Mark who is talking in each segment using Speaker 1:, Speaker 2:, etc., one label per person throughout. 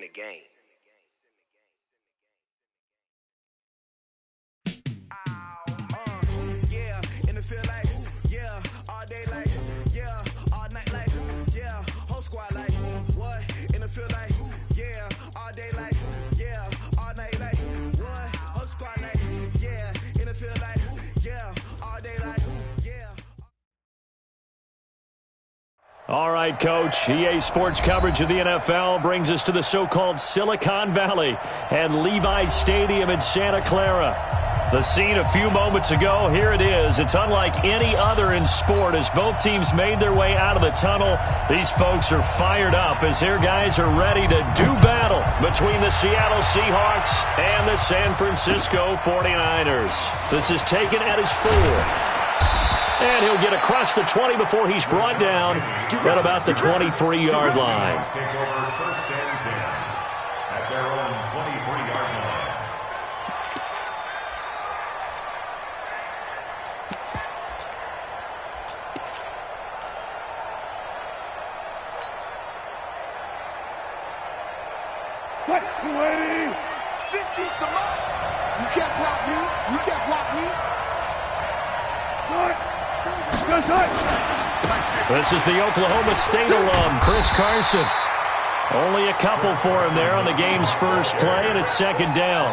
Speaker 1: the game.
Speaker 2: Yeah, in the field like, yeah, all day like, yeah, all night like, yeah, whole squad like, what? In the field like, yeah, all day like, yeah, all night like, what? Whole squad like, yeah, in the field like, yeah, all day like, yeah.
Speaker 3: All right, Coach. EA Sports coverage of the NFL brings us to the so-called Silicon Valley and Levi Stadium in Santa Clara. The scene a few moments ago, here it is. It's unlike any other in sport as both teams made their way out of the tunnel. These folks are fired up as their guys are ready to do battle between the Seattle Seahawks and the San Francisco 49ers. This is taken at his 4. And he'll get across the 20 before he's brought down at about the 23-yard line.
Speaker 4: Take over first and 10 at their own 23-yard line.
Speaker 5: What? 20! 50, come on! You can't block me! You can't block me! Good!
Speaker 3: This is the Oklahoma State alum, Chris Carson. Only a couple for him there on the game's first play, and it's second down.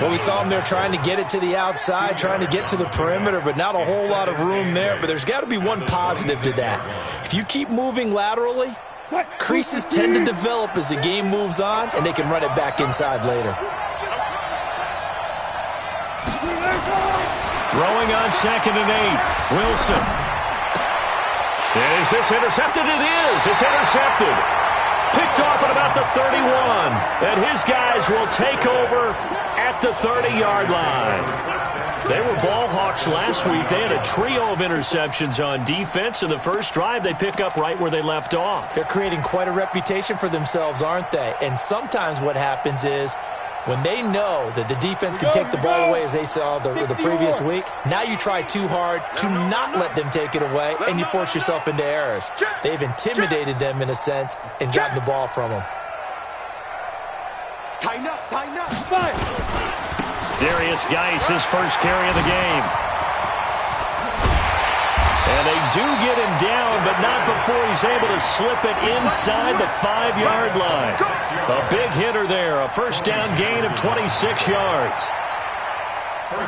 Speaker 6: Well, we saw him there trying to get it to the outside, trying to get to the perimeter, but not a whole lot of room there. But there's got to be one positive to that. If you keep moving laterally, creases tend to develop as the game moves on, and they can run it back inside later.
Speaker 3: Throwing on 2nd and 8. Wilson. Is this intercepted? It is. It's intercepted. Picked off at about the 31. And his guys will take over at the 30-yard line. They were ball hawks last week. They had a trio of interceptions on defense. In the first drive, they pick up right where they left off.
Speaker 6: They're creating quite a reputation for themselves, aren't they? And sometimes what happens is when they know that the defense can take the ball away, as they saw the previous week, now you try too hard to not let them take it away, and you force yourself into errors. They've intimidated them, in a sense, and gotten the ball from them.
Speaker 5: Tighten up, tighten up. Fine.
Speaker 3: Darius Geis, his first carry of the game. And they do get him down, but not before he's able to slip it inside the 5-yard line. A big hitter there, a first down gain of 26 yards.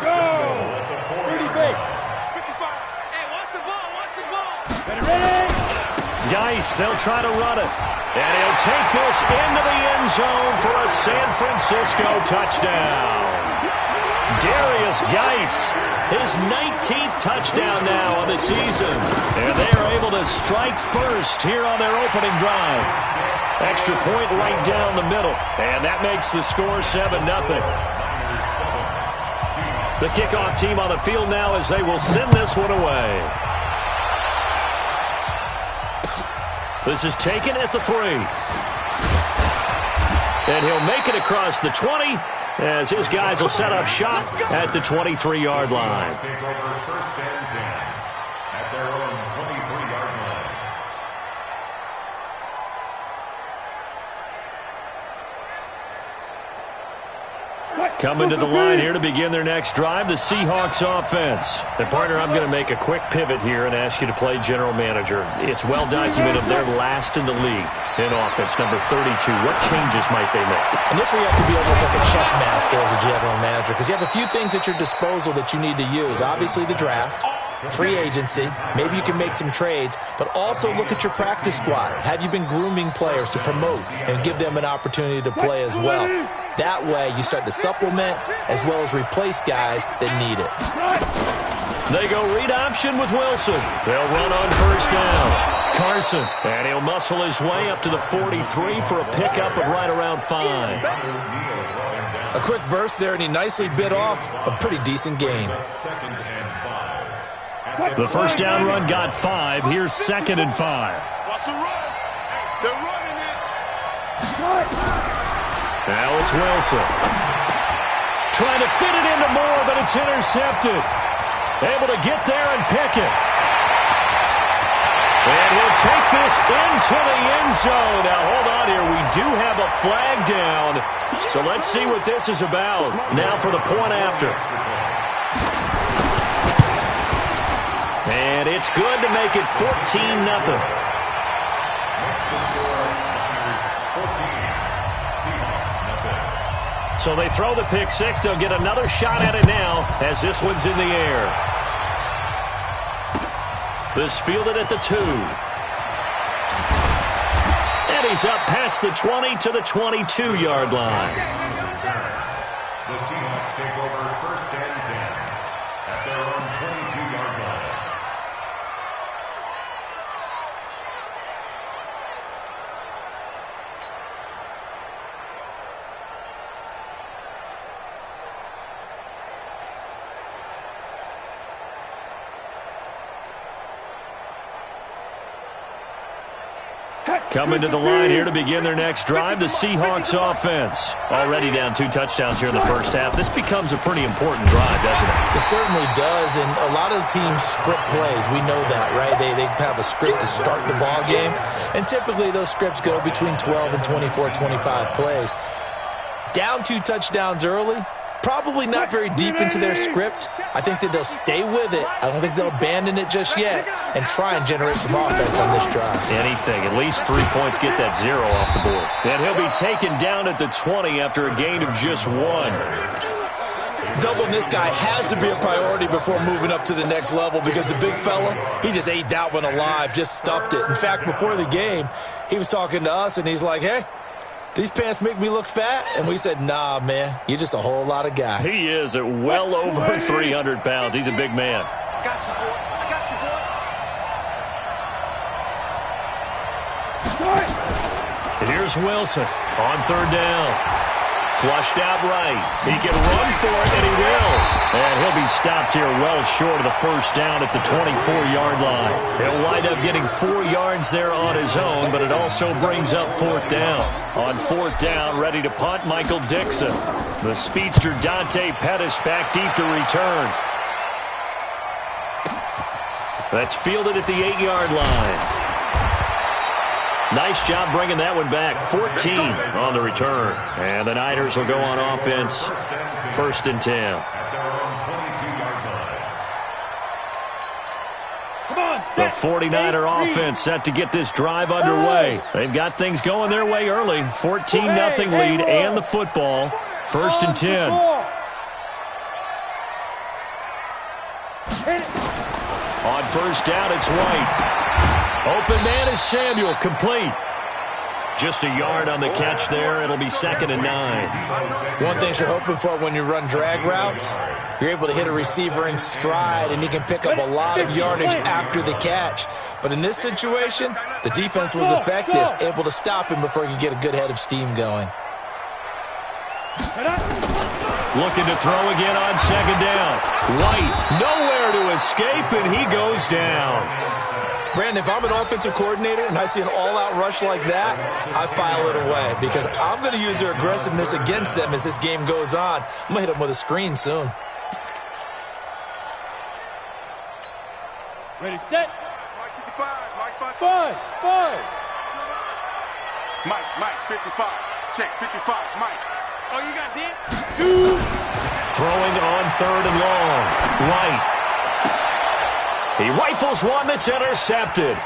Speaker 5: Go! 30 base. 55. Hey, what's the ball? What's the ball? Ready?
Speaker 3: Geis, they'll try to run it. And he'll take this into the end zone for a San Francisco touchdown. Darius Geis, his 19th touchdown now of the season. And they are able to strike first here on their opening drive. Extra point right down the middle. And that makes the score 7-0. The kickoff team on the field now as they will send this one away. This is taken at the 3. And he'll make it across the 20 as his guys will set up shop at the 23-yard line.
Speaker 4: Take over first and 10 at their own 23-yard line.
Speaker 3: Coming to the line here to begin their next drive, the Seahawks offense. And partner, I'm going to make a quick pivot here and ask you to play general manager. It's well documented they're last in the league in offense, number 32. What changes might they make?
Speaker 6: And this where you have to be almost like a chess master as a general manager, because you have a few things at your disposal that you need to use. Obviously the draft, free agency, maybe you can make some trades, but also look at your practice squad. Have you been grooming players to promote and give them an opportunity to play as well? That way you start to supplement as well as replace guys that need it.
Speaker 3: They go read option with Wilson. They'll run on first down. Carson, and he'll muscle his way up to the 43 for a pickup of right around 5.
Speaker 6: A quick burst there, and he nicely bit off a pretty decent gain.
Speaker 3: The first down run got 5. Here's 2nd and 5.
Speaker 5: Watch the run. They're running it.
Speaker 3: Now it's Wilson. Trying to fit it into Moore, but it's intercepted. Able to get there and pick it. And he'll take this into the end zone. Now, hold on here. We do have a flag down. So let's see what this is about. Now for the point after. And it's good to make it 14-0. So they throw the pick six. They'll get another shot at it now as this one's in the air. This fielded at the 2. And he's up past the 20 to the 22-yard line.
Speaker 4: The Seahawks take over first and 10 at their own 22-yard line.
Speaker 3: Coming to the line here to begin their next drive, the Seahawks offense. Already down 2 touchdowns here in the first half. This becomes a pretty important drive, doesn't it?
Speaker 6: It certainly does, and a lot of the teams script plays. We know that, right? They have a script to start the ball game, and typically those scripts go between 12 and 24, 25 plays. Down 2 touchdowns early, probably not very deep into their script. I think that they'll stay with it. I don't think they'll abandon it just yet and try and generate some offense on this drive.
Speaker 3: Anything. At least 3 points, get that 0 off the board. And he'll be taken down at the 20 after a gain of just 1.
Speaker 6: Doubling this guy has to be a priority before moving up to the next level because the big fella, he just ate that one alive, just stuffed it. In fact, before the game, he was talking to us, and he's like, hey, these pants make me look fat? And we said, nah, man, you're just a whole lot of guy.
Speaker 3: He is at well over 300 pounds. He's a big man.
Speaker 5: I got you, boy. I got you, boy.
Speaker 3: Here's Wilson on 3rd down. Flushed out right. He can run for it, and he will. And he'll be stopped here well short of the first down at the 24-yard line. He'll wind up getting 4 yards there on his own, but it also brings up 4th down. On 4th down, ready to punt, Michael Dixon. The speedster Dante Pettis back deep to return. That's fielded at the 8-yard line. Nice job bringing that one back. 14 on the return. And the Niners will go on offense. 1st and 10. The 49er offense set to get this drive underway. They've got things going their way early. 14-0 lead and the football. 1st and 10. On 1st down, it's White. Open man is Samuel, complete. Just a yard on the catch there. It'll be 2nd and 9.
Speaker 6: One thing you're hoping for when you run drag routes, you're able to hit a receiver in stride, and he can pick up a lot of yardage after the catch. But in this situation, the defense was effective, able to stop him before he could get a good head of steam going.
Speaker 3: Looking to throw again on 2nd down. White, nowhere to escape, and he goes down.
Speaker 6: Brandon, if I'm an offensive coordinator and I see an all-out rush like that, I file it away because I'm going to use their aggressiveness against them as this game goes on. I'm going to hit them with a screen soon.
Speaker 5: Ready, set. Mike 55. Mike 55. Mike 55. Check 55. Mike. Oh, you got 10? 2.
Speaker 3: Throwing on 3rd and long. White. He rifles one that's intercepted.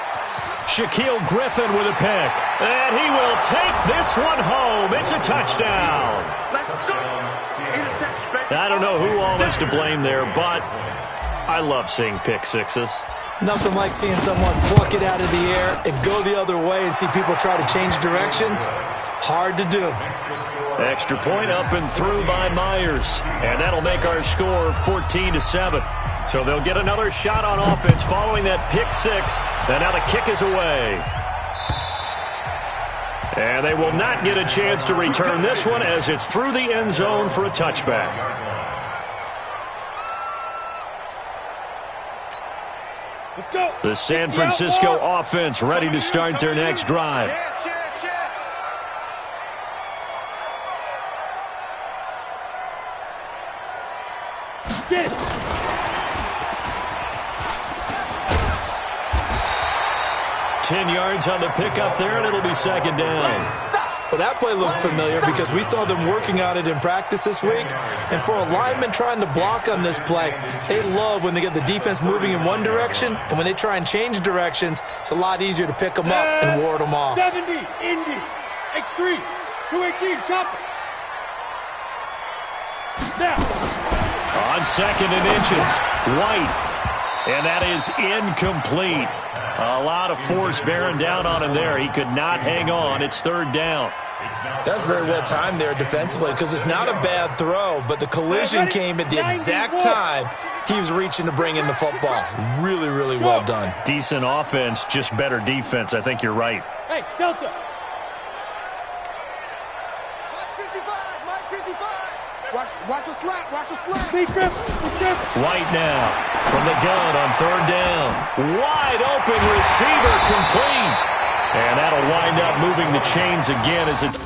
Speaker 3: Shaquille Griffin with a pick. And he will take this one home. It's a touchdown.
Speaker 5: Let's go. Interception, baby.
Speaker 3: I don't know who all is to blame there, but I love seeing pick sixes.
Speaker 6: Nothing like seeing someone pluck it out of the air and go the other way and see people try to change directions. Hard to do.
Speaker 3: Extra point up and through by Myers. And that'll make our score 14-7. So they'll get another shot on offense following that pick six. And now the kick is away. And they will not get a chance to return this one as it's through the end zone for a touchback.
Speaker 5: Let's go.
Speaker 3: The San Francisco offense ready to start their next drive.
Speaker 5: Get it.
Speaker 3: 10 yards on the pickup there, and it'll be second down.
Speaker 6: Well, that play looks familiar because we saw them working on it in practice this week. And for a lineman trying to block on this play, they love when they get the defense moving in one direction, and when they try and change directions, it's a lot easier to pick them up and ward them off.
Speaker 5: 70, Indy, X3, 218, chopper. Now.
Speaker 3: On second and inches, White. And that is incomplete. A lot of force bearing down on him there. He could not hang on. It's third down.
Speaker 6: That's very well timed there defensively because it's not a bad throw, but the collision came at the exact time he was reaching to bring in the football. Really, really well done.
Speaker 3: Decent offense, just better defense. I think you're right.
Speaker 5: Hey, Delta.
Speaker 1: Mike 55, Mike 55.
Speaker 5: Watch a slap, watch a slap. Be careful, be careful.
Speaker 3: White now from the gun on third down. Wide open receiver complete. And that'll wind up moving the chains again as it's...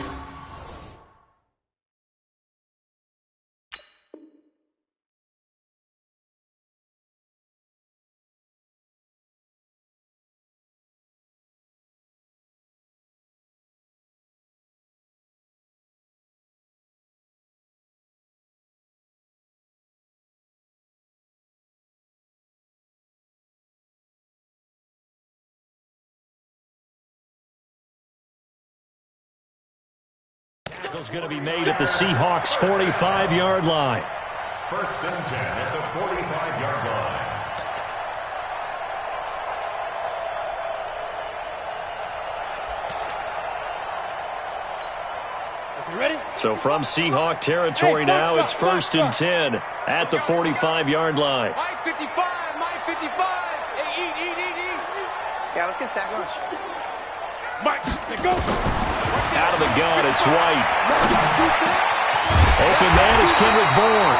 Speaker 3: Tackle's going to be made at the Seahawks' 45-yard line.
Speaker 4: First and 10 at the 45-yard line.
Speaker 5: You ready?
Speaker 3: So from Seahawk territory now, it's first and 10 at the 45-yard line.
Speaker 1: Mike 55, Mike 55. Hey, eat.
Speaker 7: Yeah, let's get sack lunch.
Speaker 5: Mike, let's go.
Speaker 3: Out of the gun, it's White. Open man is Kendrick Bourne.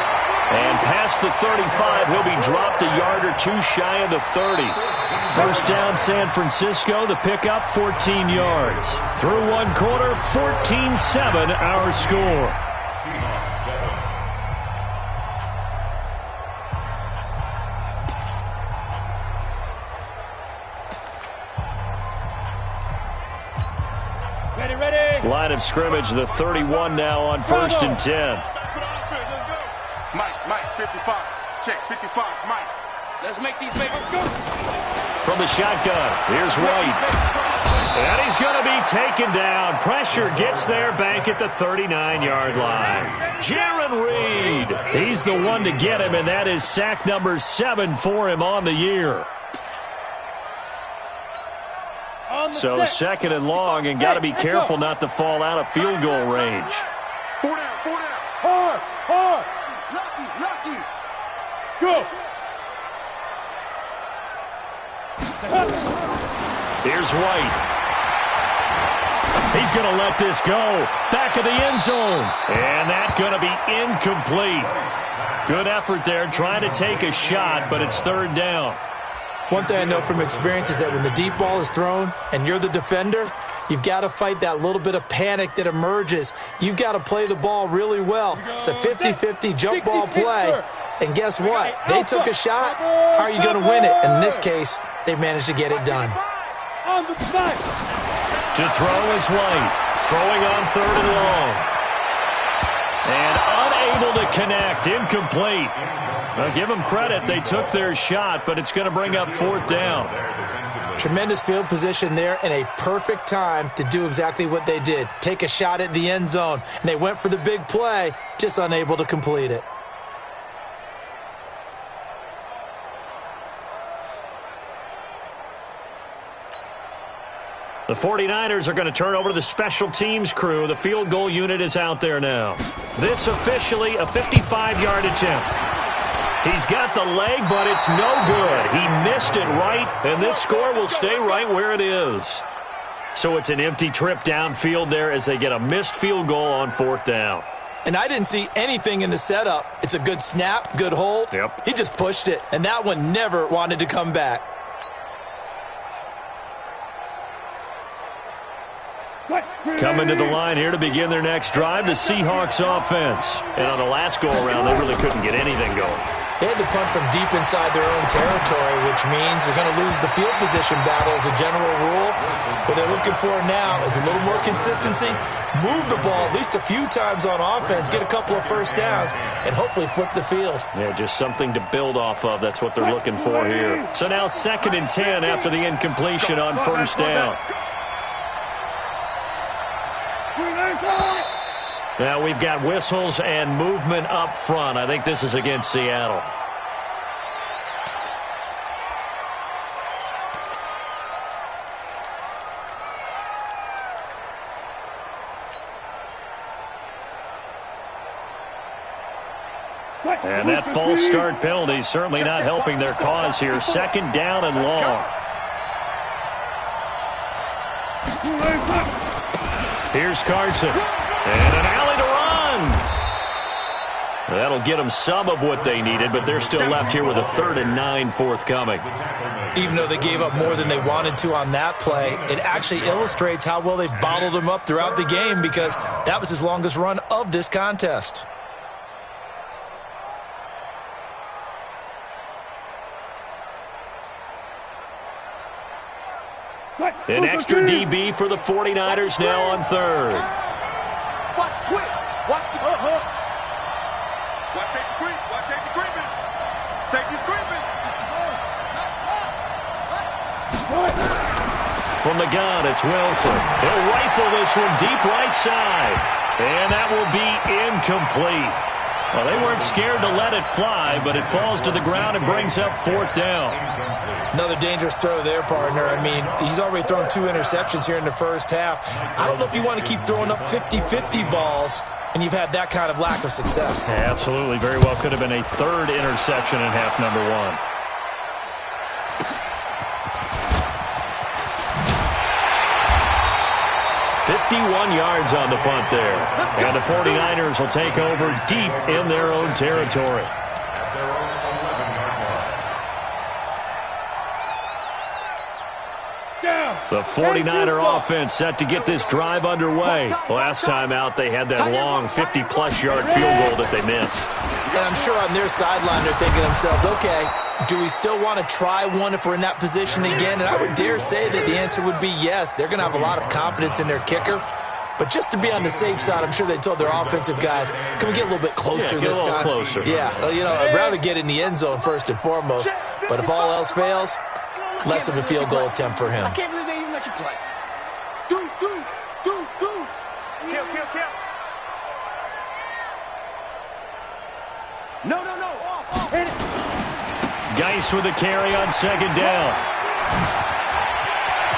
Speaker 3: And past the 35, he'll be dropped a yard or two shy of the 30. First down, San Francisco. The pickup, 14 yards. Through one quarter, 14-7, our score.
Speaker 4: Seahawks 7.
Speaker 5: Ready.
Speaker 3: Line of scrimmage, the 31 now on first and 10.
Speaker 1: Mike 55. Check 55, Mike.
Speaker 5: Let's make these babies go.
Speaker 3: From the shotgun, here's White. And he's going to be taken down. Pressure gets there back at the 39-yard line. Jaron Reed, he's the one to get him, and that is sack number 7 for him on the year. So second and long, and got to be careful not to fall out of field goal range.
Speaker 1: 4 down.
Speaker 5: Hard.
Speaker 1: Lucky.
Speaker 5: Go.
Speaker 3: Here's White. He's going to let this go. Back of the end zone. And that's going to be incomplete. Good effort there, trying to take a shot, but it's third down.
Speaker 6: One thing I know from experience is that when the deep ball is thrown and you're the defender, you've got to fight that little bit of panic that emerges. You've got to play the ball really well. It's a 50-50 jump ball play. And guess what? They took a shot. How are you going to win it? And in this case, they managed to get it done.
Speaker 5: On the back.
Speaker 3: To throw is White. Throwing on third and long. And unable to connect. Incomplete. Now, give them credit. They took their shot, but it's going to bring up fourth down.
Speaker 6: Tremendous field position there and a perfect time to do exactly what they did. Take a shot at the end zone. And they went for the big play, just unable to complete it.
Speaker 3: The 49ers are going to turn over to the special teams crew. The field goal unit is out there now. This officially a 55-yard attempt. He's got the leg, but it's no good. He missed it right, and this score will stay right where it is. So it's an empty trip downfield there as they get a missed field goal on fourth down.
Speaker 6: And I didn't see anything in the setup. It's a good snap, good hold.
Speaker 3: Yep.
Speaker 6: He just pushed it, and that one never wanted to come back.
Speaker 3: Coming to the line here to begin their next drive, the Seahawks offense. And on the last go-around, they really couldn't get anything going.
Speaker 6: They had to punt from deep inside their own territory, which means they're going to lose the field position battle as a general rule. What they're looking for now is a little more consistency, move the ball at least a few times on offense, get a couple of first downs, and hopefully flip the field.
Speaker 3: Yeah, just something to build off of. That's what they're looking for here. So now 2nd and 10 after the incompletion on first down. Now we've got whistles and movement up front. I think this is against Seattle. And that false start penalty is certainly not helping their cause here. 2nd down and long. Here's Carson. And an alley to run. That'll get them some of what they needed, but they're still left here with a 3rd and 9 forthcoming.
Speaker 6: Even though they gave up more than they wanted to on that play, it actually illustrates how well they've bottled them up throughout the game, because that was his longest run of this contest.
Speaker 3: An extra DB for the 49ers now on 3rd.
Speaker 5: Watch quick. Watch the Watch safety creep. Watch safety creeping. Safety's creeping.
Speaker 3: From the gun, it's Wilson. He'll rifle this one deep right side. And that will be incomplete. Well, they weren't scared to let it fly, but it falls to the ground and brings up 4th down.
Speaker 6: Another dangerous throw there, partner. I mean, he's already thrown 2 interceptions here in the first half. I don't know if you want to keep throwing up 50-50 balls, and you've had that kind of lack of success.
Speaker 3: Yeah, absolutely. Very well could have been a 3rd interception in half number 1. $51 yards on the punt there. And the 49ers will take over deep in their own territory. The 49er offense set to get this drive underway. Last time out, they had that long 50-plus yard field goal that they missed.
Speaker 6: And I'm sure on their sideline they're thinking to themselves, okay, do we still want to try one if we're in that position again? And I would dare say that the answer would be yes. They're going to have a lot of confidence in their kicker. But just to be on the safe side, I'm sure they told their offensive guys, can we get a little bit closer this time?
Speaker 3: Closer.
Speaker 6: Yeah, well, you know, I'd rather get in the end zone first and foremost. But if all else fails, less of a field goal attempt for him.
Speaker 7: I can't believe they even let you play.
Speaker 5: Deuce. Kill. No. Hit it.
Speaker 3: Geis with a carry on 2nd down.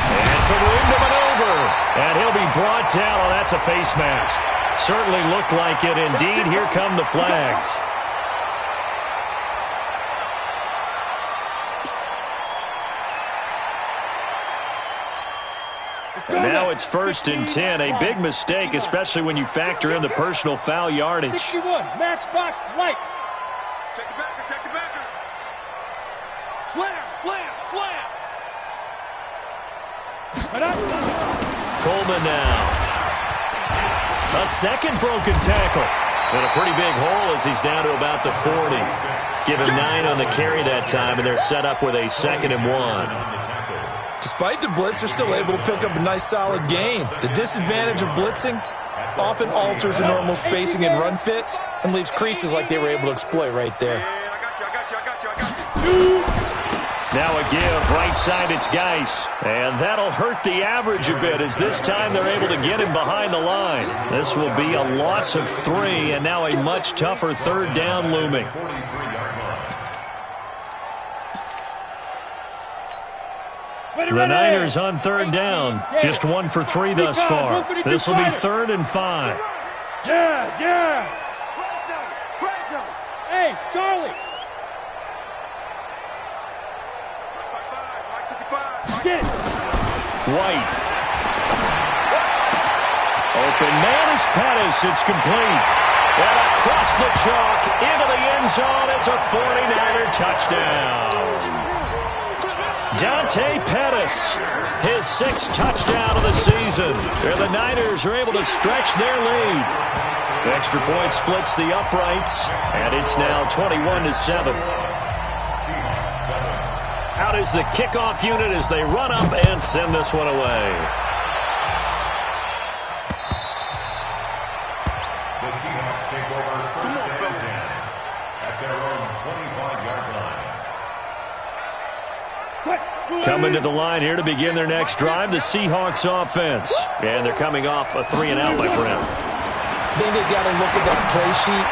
Speaker 3: And some room to maneuver. And he'll be brought down. Oh, that's a face mask. Certainly looked like it. Indeed, here come the flags. And now it's 1st and 10. A big mistake, especially when you factor in the personal foul yardage.
Speaker 1: 61, matchbox lights.
Speaker 5: Check the backer. Slam.
Speaker 3: Coleman now. A 2nd broken tackle. And a pretty big hole as he's down to about the 40. Give him 9 on the carry that time, and they're set up with a 2nd and 1.
Speaker 6: Despite the blitz, they're still able to pick up a nice, solid gain. The disadvantage of blitzing often alters the normal spacing and run fits and leaves creases like they were able to exploit right there.
Speaker 5: I got you.
Speaker 3: Now a give, right side, it's Geis. And that'll hurt the average a bit as this time they're able to get him behind the line. This will be a loss of 3, and now a much tougher 3rd down looming. The Niners on 3rd down. Just 1 for 3 thus far. This will be 3rd and 5.
Speaker 1: Yeah. Hey, Charlie. Get it.
Speaker 3: White. Open man is Pettis. It's complete. And across the chalk into the end zone. It's a 49er touchdown. Dante Pettis, his 6th touchdown of the season. The Niners are able to stretch their lead. Extra point splits the uprights, and it's now 21-7. Out is the kickoff unit as they run up and send this one away.
Speaker 4: The Seahawks take over first and 10 at their own 25-yard line.
Speaker 3: Coming to the line here to begin their next drive, the Seahawks offense. And they're coming off a 3-and-out, my friend.
Speaker 6: I think they've got to look at that play sheet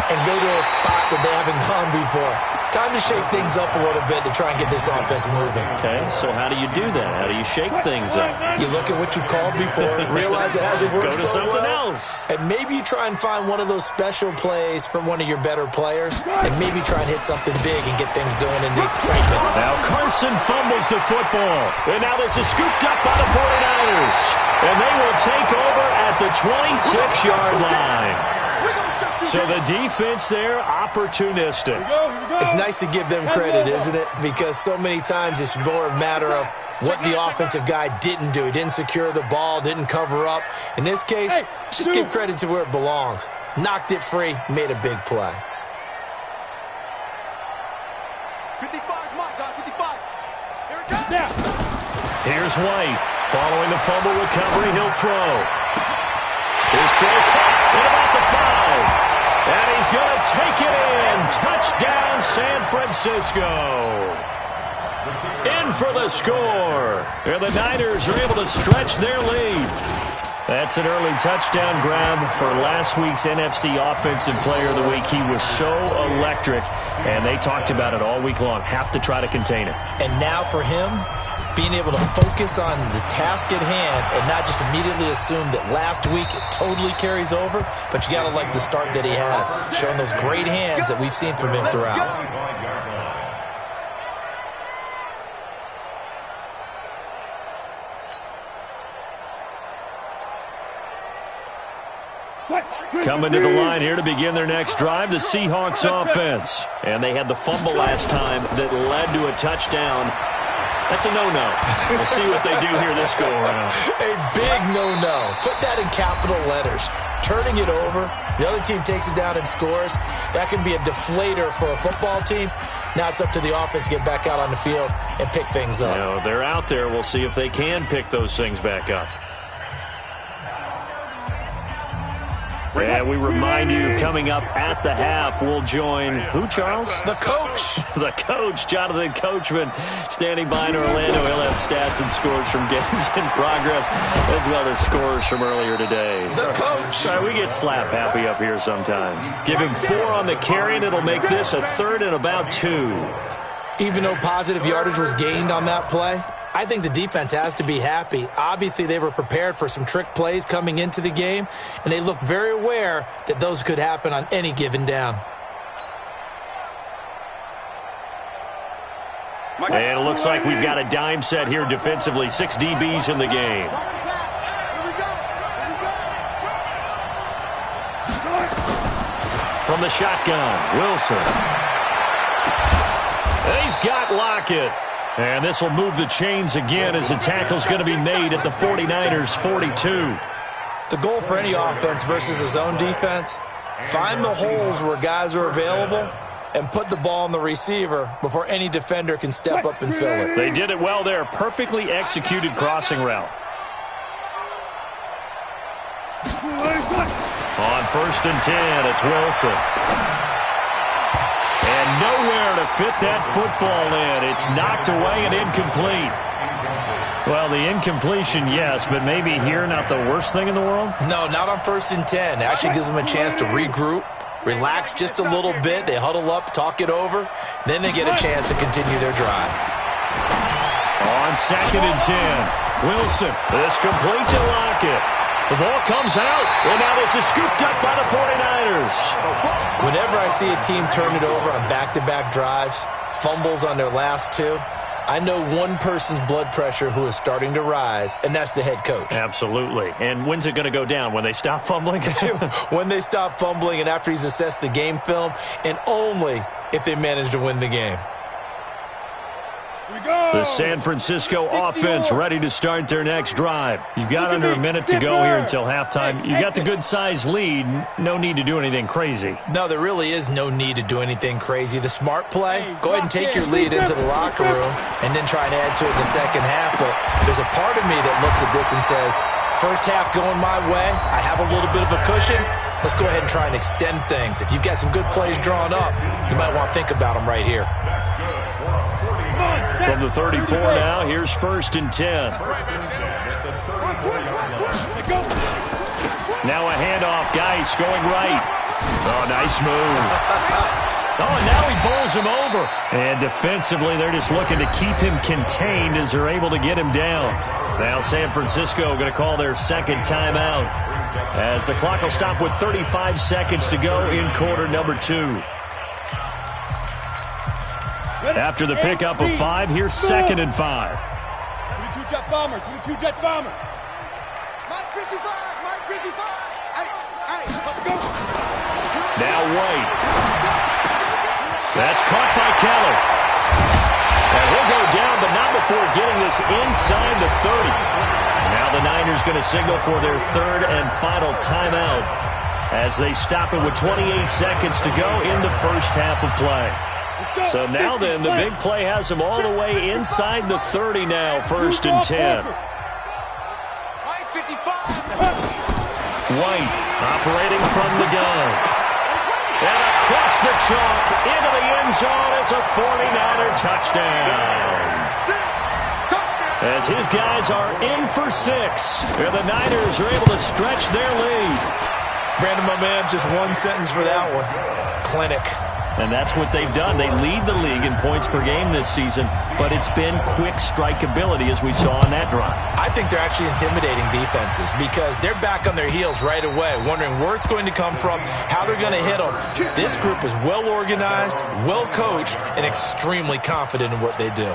Speaker 6: and go to a spot that they haven't gone before. Time to shake things up a little bit to try and get this offense moving.
Speaker 3: Okay, so how do you do that? How do you shake things up?
Speaker 6: You look at what you've called before, realize it hasn't worked
Speaker 3: Go to
Speaker 6: so
Speaker 3: something
Speaker 6: well,
Speaker 3: else.
Speaker 6: and maybe you try and find one of those special plays from one of your better players, and maybe try and hit something big and get things going in the excitement.
Speaker 3: Now Carson fumbles the football, and now this is scooped up by the 49ers, and they will take over at the 26-yard line. So the defense there, opportunistic.
Speaker 6: It's nice to give them credit, isn't it? Because so many times it's more a matter of what the offensive guy didn't do. He didn't secure the ball, didn't cover up. In this case, let's just give credit to where it belongs. Knocked it free, made a big play.
Speaker 5: 55, my God, 55. Here it comes. Now.
Speaker 3: Here's White. Following the fumble recovery, he'll throw. His throw caught at about the 5. And he's going to take it in. Touchdown, San Francisco. In for the score. And the Niners are able to stretch their lead. That's an early touchdown grab for last week's NFC Offensive Player of the Week. He was so electric, and they talked about it all week long. Have to try to contain it.
Speaker 6: And now for him, being able to focus on the task at hand and not just immediately assume that last week it totally carries over, but you got to like the start that he has, showing those great hands that we've seen from him throughout.
Speaker 3: Coming to the line here to begin their next drive, the Seahawks offense. And they had the fumble last time that led to a touchdown. That's a no-no. We'll see what they do here this go-around.
Speaker 6: A big no-no. Put that in capital letters. Turning it over, the other team takes it down and scores. That can be a deflator for a football team. Now it's up to the offense to get back out on the field and pick things up.
Speaker 3: You know, they're out there. We'll see if they can pick those things back up. And we remind you, coming up at the half, we'll join who, Charles?
Speaker 6: The coach.
Speaker 3: The coach, Jonathan Coachman, standing by in Orlando. He'll have stats and scores from games in progress, as well as scores from earlier today.
Speaker 6: The coach.
Speaker 3: Sorry, we get slap happy up here sometimes. Give him 4 on the carry, and it'll make this a 3rd and about 2.
Speaker 6: Even though positive yardage was gained on that play, I think the defense has to be happy. Obviously, they were prepared for some trick plays coming into the game, and they looked very aware that those could happen on any given down.
Speaker 3: And it looks like we've got a dime set here defensively. 6 DBs in the game. From the shotgun, Wilson. He's got Lockett. And this will move the chains again as the tackle's going to be made at the 49ers' 42.
Speaker 6: The goal for any offense versus a zone defense, find the holes where guys are available and put the ball on the receiver before any defender can step up and fill it.
Speaker 3: They did it well there. Perfectly executed crossing route. On 1st and 10, it's Wilson. And nowhere to fit that football in. It's knocked away and incomplete. Well, the incompletion, yes, but maybe here not the worst thing in the world?
Speaker 6: No, not on 1st and 10. It actually gives them a chance to regroup, relax just a little bit. They huddle up, talk it over. Then they get a chance to continue their drive.
Speaker 3: On 2nd and 10, Wilson. This complete to Lockett. The ball comes out, and now this is scooped up by the 49ers.
Speaker 6: Whenever I see a team turn it over on back-to-back drives, fumbles on their last 2, I know one person's blood pressure who is starting to rise, and that's the head coach.
Speaker 3: Absolutely. And when's it going to go down? When they stop fumbling?
Speaker 6: When they stop fumbling and after he's assessed the game film, and only if they manage to win the game.
Speaker 3: The San Francisco offense ready to start their next drive. You've got under a minute to go here until halftime. You got the good-sized lead. No need to do anything crazy.
Speaker 6: No, there really is no need to do anything crazy. The smart play, go ahead and take your lead into the locker room and then try and add to it in the second half. But there's a part of me that looks at this and says, first half going my way, I have a little bit of a cushion. Let's go ahead and try and extend things. If you've got some good plays drawn up, you might want to think about them right here.
Speaker 3: From the 34 now, here's 1st and 10. Now a handoff. Geis going right. Oh, nice move. Oh, and now he bowls him over. And defensively, they're just looking to keep him contained as they're able to get him down. Now San Francisco going to call their second timeout as the clock will stop with 35 seconds to go in quarter number 2. After the pickup of 5, here's 2nd and 5.
Speaker 1: 22 jet bomber, 22 jet bomber.
Speaker 5: Mike 55, Mike 55. Hey, let's go.
Speaker 3: Now White. That's caught by Keller. And he'll go down, but not before getting this inside the 30. Now the Niners going to signal for their 3rd and final timeout as they stop it with 28 seconds to go in the first half of play. So now then, the big play has them all the way inside the 30 now, 1st and 10.
Speaker 1: Mike 55.
Speaker 3: White operating from the gun. And across the chalk into the end zone. It's a 49er touchdown. As his guys are in for 6. And the Niners are able to stretch their lead.
Speaker 6: Brandon, my man, just one sentence for that one. Clinic.
Speaker 3: And that's what they've done. They lead the league in points per game this season, but it's been quick strike ability as we saw on that drive.
Speaker 6: I think they're actually intimidating defenses because they're back on their heels right away, wondering where it's going to come from, how they're going to hit them. This group is well organized, well coached, and extremely confident in what they do.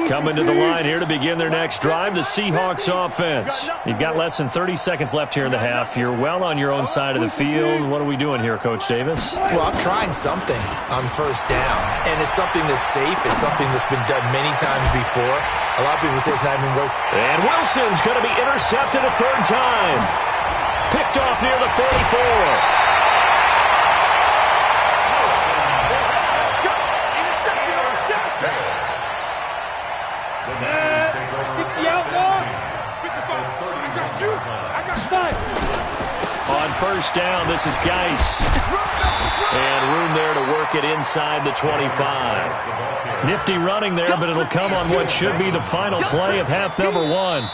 Speaker 3: Coming to the line here to begin their next drive, the Seahawks offense. You've got less than 30 seconds left here in the half. You're well on your own side of the field. What are we doing here, Coach Davis?
Speaker 6: Well, I'm trying something on first down, and it's something that's safe. It's something that's been done many times before. A lot of people say it's not even worth.
Speaker 3: And Wilson's going to be intercepted a 3rd time. Picked off near the 44. On first down, this is Geis. And room there to work it inside the 25. Nifty running there, but it'll come on what should be the final play of half number 1.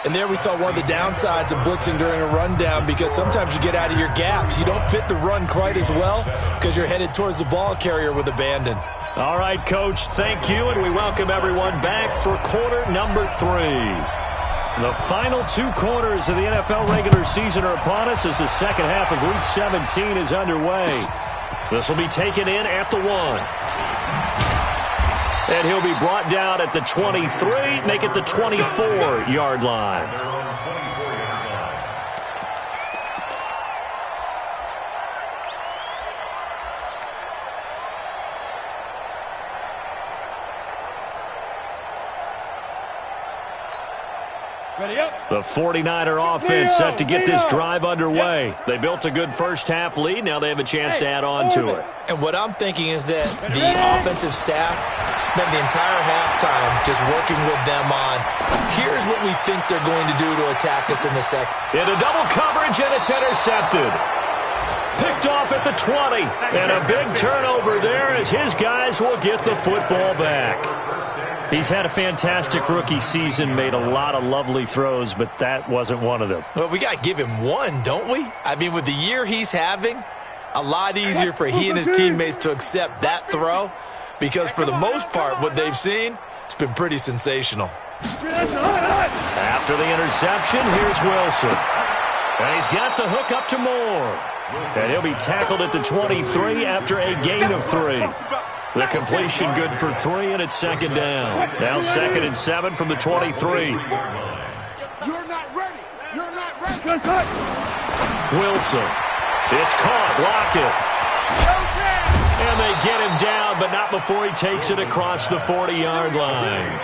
Speaker 6: And there we saw one of the downsides of blitzing during a rundown because sometimes you get out of your gaps. You don't fit the run quite as well because you're headed towards the ball carrier with abandon.
Speaker 3: All right, Coach, thank you, and we welcome everyone back for quarter number 3. The final 2 quarters of the NFL regular season are upon us as the second half of Week 17 is underway. This will be taken in at the 1. And he'll be brought down at the 23, make it the 24-yard line. The 49er offense set to get this drive underway. They built a good first half lead. Now they have a chance to add on to it.
Speaker 6: And what I'm thinking is that the offensive staff spent the entire halftime just working with them on, here's what we think they're going to do to attack us in the second.
Speaker 3: Into double coverage, and it's intercepted. Picked off at the 20. And a big turnover there as his guys will get the football back. He's had a fantastic rookie season, made a lot of lovely throws, but that wasn't one of them.
Speaker 6: Well, we got to give him one, don't we? I mean, with the year he's having, a lot easier for he and his teammates to accept that throw because for the most part, what they've seen, it's been pretty sensational.
Speaker 3: After the interception, here's Wilson. And he's got the hook up to Moore. And he'll be tackled at the 23 after a gain of 3. The completion good for 3, and it's second down. Now 2nd and 7 from the 23.
Speaker 5: You're not ready. You're not ready.
Speaker 3: Wilson. It's caught. Lockett. And they get him down, but not before he takes it across the 40-yard line.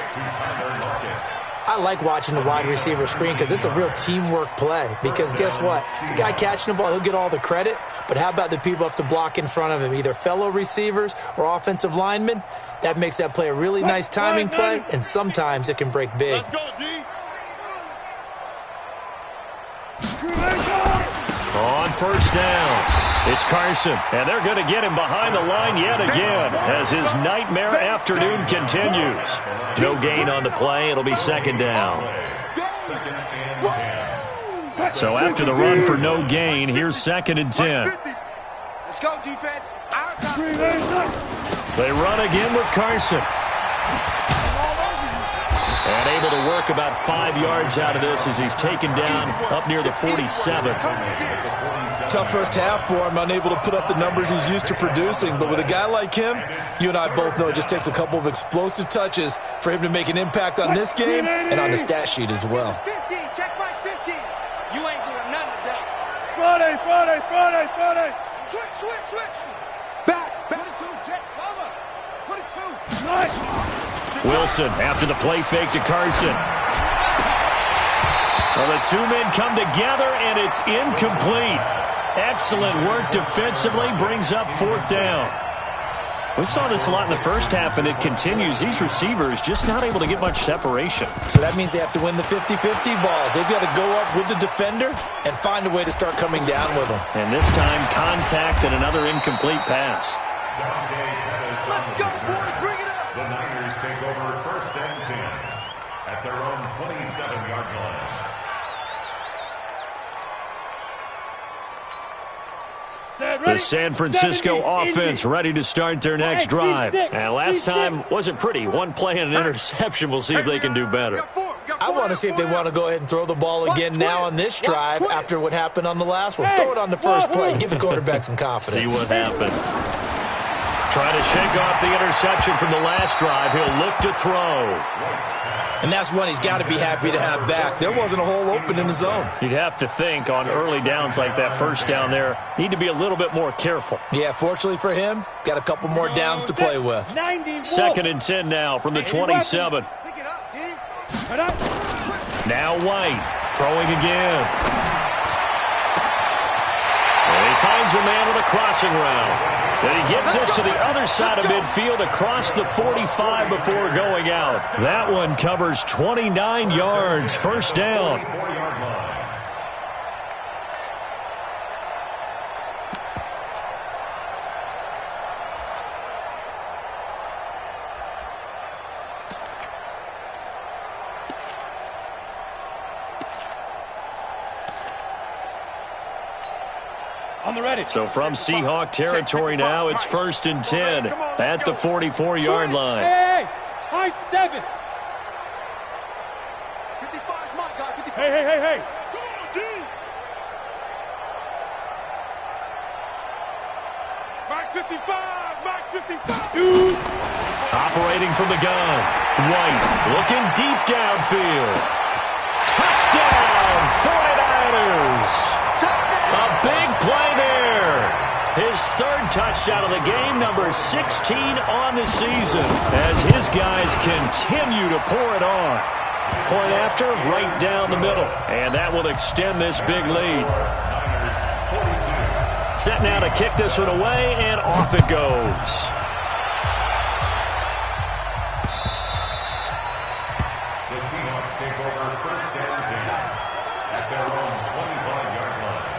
Speaker 6: I like watching the wide receiver screen because it's a real teamwork play. Because guess what? The guy catching the ball, he'll get all the credit. But how about the people up to block in front of him, either fellow receivers or offensive linemen? That makes that play a really nice timing play, and sometimes it can break big.
Speaker 5: Let's go, D.
Speaker 3: On first down, it's Carson, and they're going to get him behind the line yet again as his nightmare afternoon continues. No gain on the play. It'll be second down. So after the run for no gain, here's 2nd and 10.
Speaker 7: Let's go, defense.
Speaker 3: They run again with Carson. And able to work about 5 yards out of this as he's taken down up near the 47.
Speaker 6: Tough first half for him, unable to put up the numbers he's used to producing. But with a guy like him, you and I both know it just takes a couple of explosive touches for him to make an impact on this game and on the stat sheet as well.
Speaker 7: 50, check my 50. You ain't doing nothing today.
Speaker 5: Friday.
Speaker 7: Switch. Back. 22, jet cover. 22.
Speaker 5: Nice.
Speaker 3: Wilson after the play fake to Carson. Well, the two men come together, and it's incomplete. Excellent work defensively, brings up 4th down. We saw this a lot in the first half, and it continues. These receivers just not able to get much separation.
Speaker 6: So that means they have to win the 50-50 balls. They've got to go up with the defender and find a way to start coming down with them.
Speaker 3: And this time, contact and another incomplete pass.
Speaker 7: Let's go, boys. Bring it up.
Speaker 4: The Niners take over 1st and 10 at their own 27-yard line.
Speaker 3: The San Francisco offense ready to start their next drive. And last time wasn't pretty. One play and an interception. We'll see if they can do better.
Speaker 6: I want to see if they want to go ahead and throw the ball again now on this drive after what happened on the last one. Throw it on the first play. Give the quarterback some confidence.
Speaker 3: See what happens. Trying to shake off the interception from the last drive. He'll look to throw.
Speaker 6: And that's one he's got to be happy to have back. There wasn't a hole open in the zone.
Speaker 3: You'd have to think on early downs like that first down there, need to be a little bit more careful.
Speaker 6: Yeah, fortunately for him, got a couple more downs to play with.
Speaker 3: 2nd and 10 now from the 27.
Speaker 7: Pick it up, D.
Speaker 3: Now White throwing again. And he finds a man with a crossing route. And he gets this to the other side of midfield across the 45 before going out. That one covers 29 yards. First down.
Speaker 5: On the ready.
Speaker 3: So from Seahawk territory now, it's 1st and 10 at the 44-yard line.
Speaker 5: Hey, high 7.
Speaker 7: 55, my guy. 55.
Speaker 5: Hey. Come on, D. Mike 55. Shoot.
Speaker 3: Operating from the gun. White looking deep downfield. Touchdown, 49ers. A big play there. His 3rd touchdown of the game, number 16 on the season, as his guys continue to pour it on. Point after, right down the middle, and that will extend this big lead. Set now to kick this one away, and off it goes.
Speaker 4: The Seahawks take over 1st and 10 at their own 25-yard line.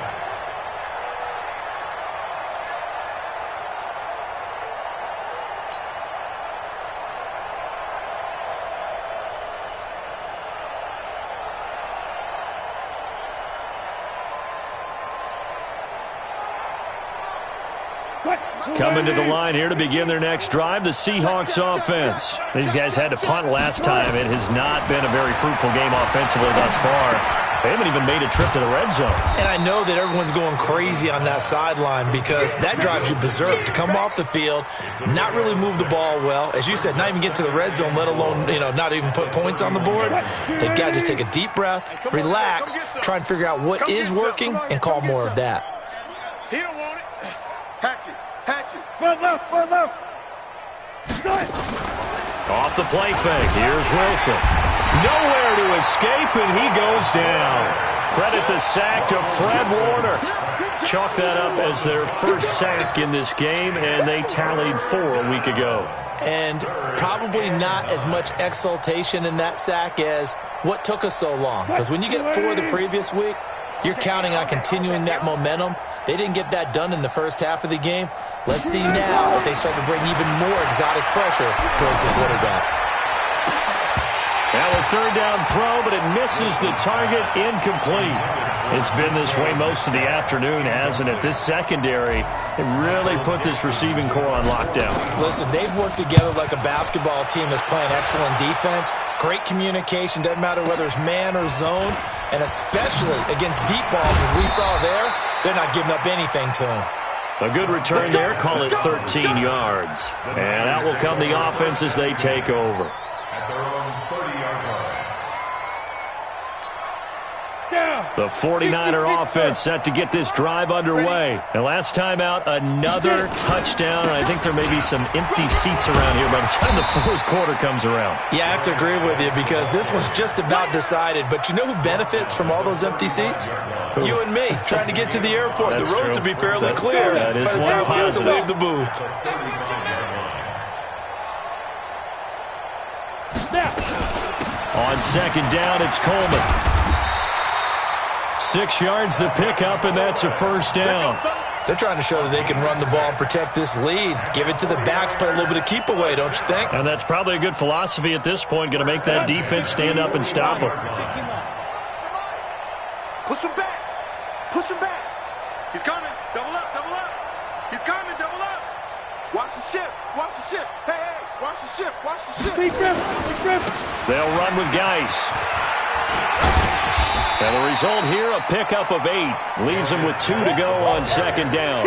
Speaker 3: Coming to the line here to begin their next drive, the Seahawks offense. These guys had to punt last time. It has not been a very fruitful game offensively thus far. They haven't even made a trip to the red zone.
Speaker 6: And I know that everyone's going crazy on that sideline because that drives you berserk to come off the field, not really move the ball well. As you said, not even get to the red zone, let alone, not even put points on the board. They've got to just take a deep breath, relax, try and figure out what is working, and call more of that.
Speaker 5: He don't want it. Hatchet. Run left.
Speaker 3: Off the play fake. Here's Wilson. Nowhere to escape, and he goes down. Credit the sack to Fred Warner. Chalk that up as their first sack in this game, and they tallied 4 a week ago.
Speaker 6: And probably not as much exultation in that sack as what took us so long. Because when you get 4 the previous week, you're counting on continuing that momentum. They didn't get that done in the first half of the game. Let's see now if they start to bring even more exotic pressure towards the quarterback.
Speaker 3: Now a third down throw, but it misses the target, incomplete. It's been this way most of the afternoon, hasn't it? This secondary, it really put this receiving core on lockdown.
Speaker 6: Listen, they've worked together like a basketball team that's playing excellent defense. Great communication, doesn't matter whether it's man or zone. And especially against deep balls, as we saw there, they're not giving up anything to them.
Speaker 3: A good return there, call it 13 yards. And out will come the offense as they take over.
Speaker 4: At their own 30-yard line.
Speaker 3: The 49er offense set to get this drive underway. And last time out, another touchdown. I think there may be some empty seats around here by the time the fourth quarter comes around.
Speaker 6: Yeah, I have to agree with you because this one's just about decided. But you know who benefits from all those empty seats? You and me, trying to get to the airport.
Speaker 3: That's
Speaker 6: the roads
Speaker 3: true.
Speaker 6: will be fairly clear
Speaker 3: that is
Speaker 6: by the time we have to leave the booth.
Speaker 3: On second down, it's Coleman. 6 yards the pickup, and that's a first down.
Speaker 6: They're trying to show that they can run the ball and protect this lead. Give it to the backs, play a little bit of keep away, don't you think?
Speaker 3: And that's probably a good philosophy at this point, going to make that defense stand up and stop them.
Speaker 5: Push him back. He's coming. Double up. He's coming. Double up. Watch the ship. Hey, watch the ship. Big grip.
Speaker 3: They'll run with Geis. And the result here, a pickup of 8. Leaves them with 2 to go on second down.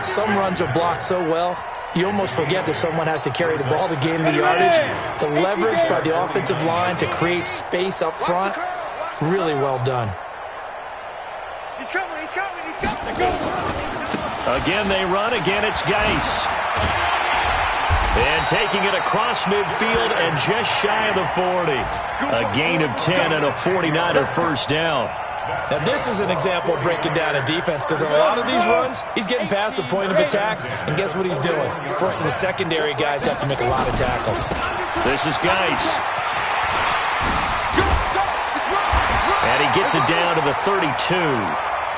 Speaker 6: Some runs are blocked so well, you almost forget that someone has to carry the ball to gain the yardage. The leverage by the offensive line to create space up front, really well done.
Speaker 7: He's coming.
Speaker 3: Again, they run. Again, it's Geis. And taking it across midfield and just shy of the 40. A gain of 10 and a 49er first down.
Speaker 6: Now, this is an example of breaking down a defense because in a lot of these runs, he's getting past the point of attack, and guess what he's doing? Forcing the secondary guys to have to make a lot of tackles.
Speaker 3: This is Geis. And he gets it down to the 32.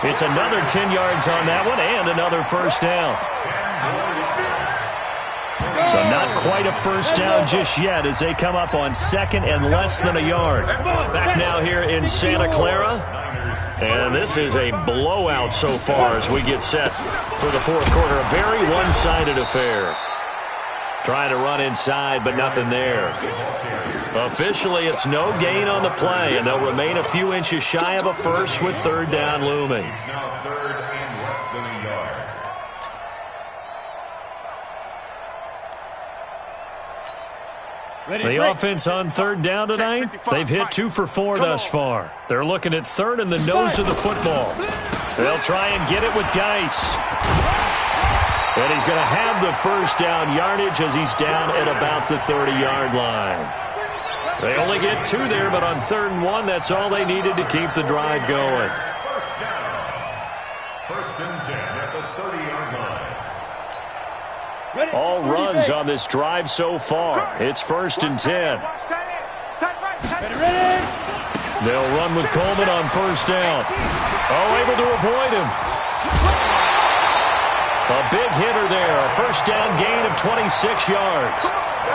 Speaker 3: It's another 10 yards on that one and another first down. So not quite a first down just yet as they come up on second and less than a yard. Back now here in Santa Clara. And this is a blowout so far as we get set for the fourth quarter. A very one-sided affair. Trying to run inside, but nothing there. Officially, it's no gain on the play, and they'll remain a few inches shy of a first with third down looming.
Speaker 4: It's now third and less than a yard.
Speaker 3: The offense on third down tonight, they've hit 2 for 4 thus far. They're looking at third and the nose of the football. They'll try and get it with Geis. And he's going to have the first down yardage as he's down at about the 30-yard line. They only get 2 there, but on 3rd and 1, that's all they needed to keep the drive going.
Speaker 4: First and 10 at the 30-yard line.
Speaker 3: All runs on this drive so far. It's 1st and 10. They'll run with Coleman on 1st down. Oh, able to avoid him. A big hitter there. A first down gain of 26 yards.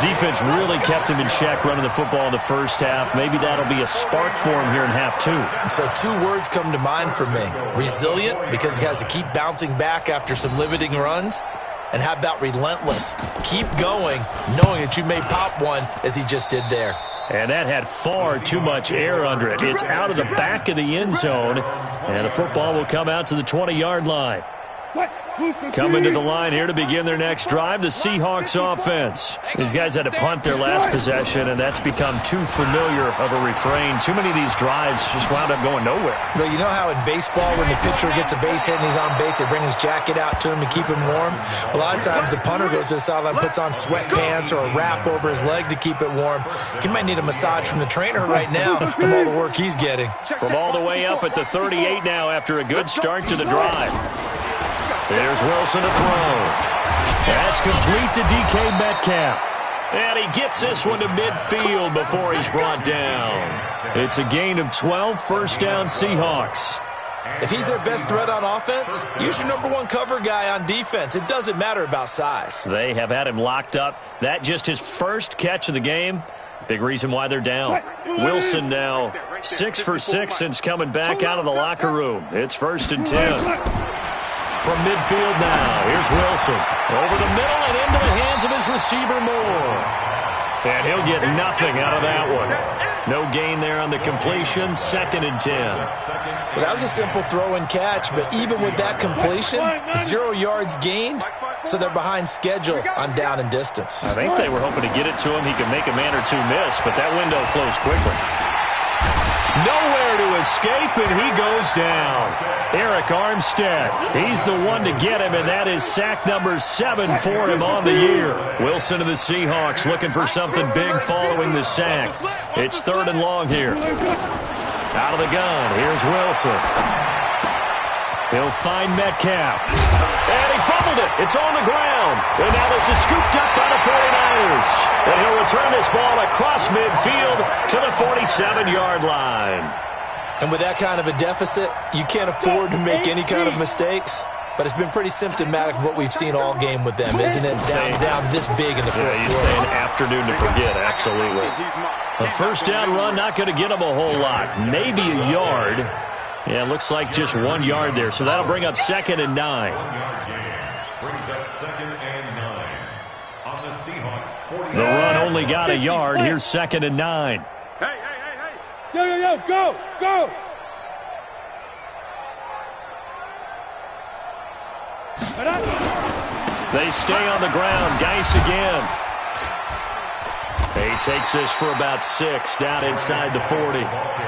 Speaker 3: Defense really kept him in check running the football in the first half. Maybe that'll be a spark for him here in half 2.
Speaker 6: So 2 words come to mind for me. Resilient, because he has to keep bouncing back after some limiting runs. And how about relentless? Keep going, knowing that you may pop one as he just did there.
Speaker 3: And that had far too much air under it. It's out of the back of the end zone, and the football will come out to the 20-yard line. Coming to the line here to begin their next drive, the Seahawks offense. These guys had to punt their last possession, and that's become too familiar of a refrain. Too many of these drives just wound up going nowhere.
Speaker 6: Well, you know how in baseball when the pitcher gets a base hit and he's on base, they bring his jacket out to him to keep him warm? A lot of times the punter goes to the sideline, puts on sweatpants or a wrap over his leg to keep it warm. He might need a massage from the trainer right now from all the work he's getting.
Speaker 3: From all the way up at the 38 now after a good start to the drive. There's Wilson to throw. That's complete to DK Metcalf. And he gets this one to midfield before he's brought down. It's a gain of 12, first down Seahawks.
Speaker 6: If he's their best threat on offense, use your number one cover guy on defense. It doesn't matter about size.
Speaker 3: They have had him locked up. That just his first catch of the game. Big reason why they're down. Wilson now 6 for 6 since coming back out of the locker room. It's 1st and 10. From midfield now, here's Wilson. Over the middle and into the hands of his receiver Moore. And he'll get nothing out of that one. No gain there on the completion, 2nd and 10.
Speaker 6: Well, that was a simple throw and catch, but even with that completion, 0 yards gained, so they're behind schedule on down and distance.
Speaker 3: I think they were hoping to get it to him. He could make a man or two miss, but that window closed quickly. Nowhere to escape, and he goes down. Eric Armstead, he's the one to get him, and that is sack number 7 for him on the year. Wilson of the Seahawks looking for something big following the sack. It's 3rd and long here. Out of the gun, here's Wilson. He'll find Metcalf. And he fumbled it. It's on the ground. And now this is scooped up by the 49ers. And he'll return this ball across midfield to the 47-yard line.
Speaker 6: And with that kind of a deficit, you can't afford to make any kind of mistakes. But it's been pretty symptomatic of what we've seen all game with them, isn't it? Down this big in the fourth quarter.
Speaker 3: You'd say an afternoon to forget, absolutely. A first down run, not going to get them a whole lot. Maybe a yard. Yeah, looks like just 1 yard there. So that'll bring up 2nd and 9.
Speaker 4: Brings up 2nd and 9 on the Seahawks.
Speaker 3: The run only got a yard. Here's 2nd and 9.
Speaker 5: Hey. Yo, go.
Speaker 3: They stay on the ground. Geis again. He takes this for about 6 down inside the 40.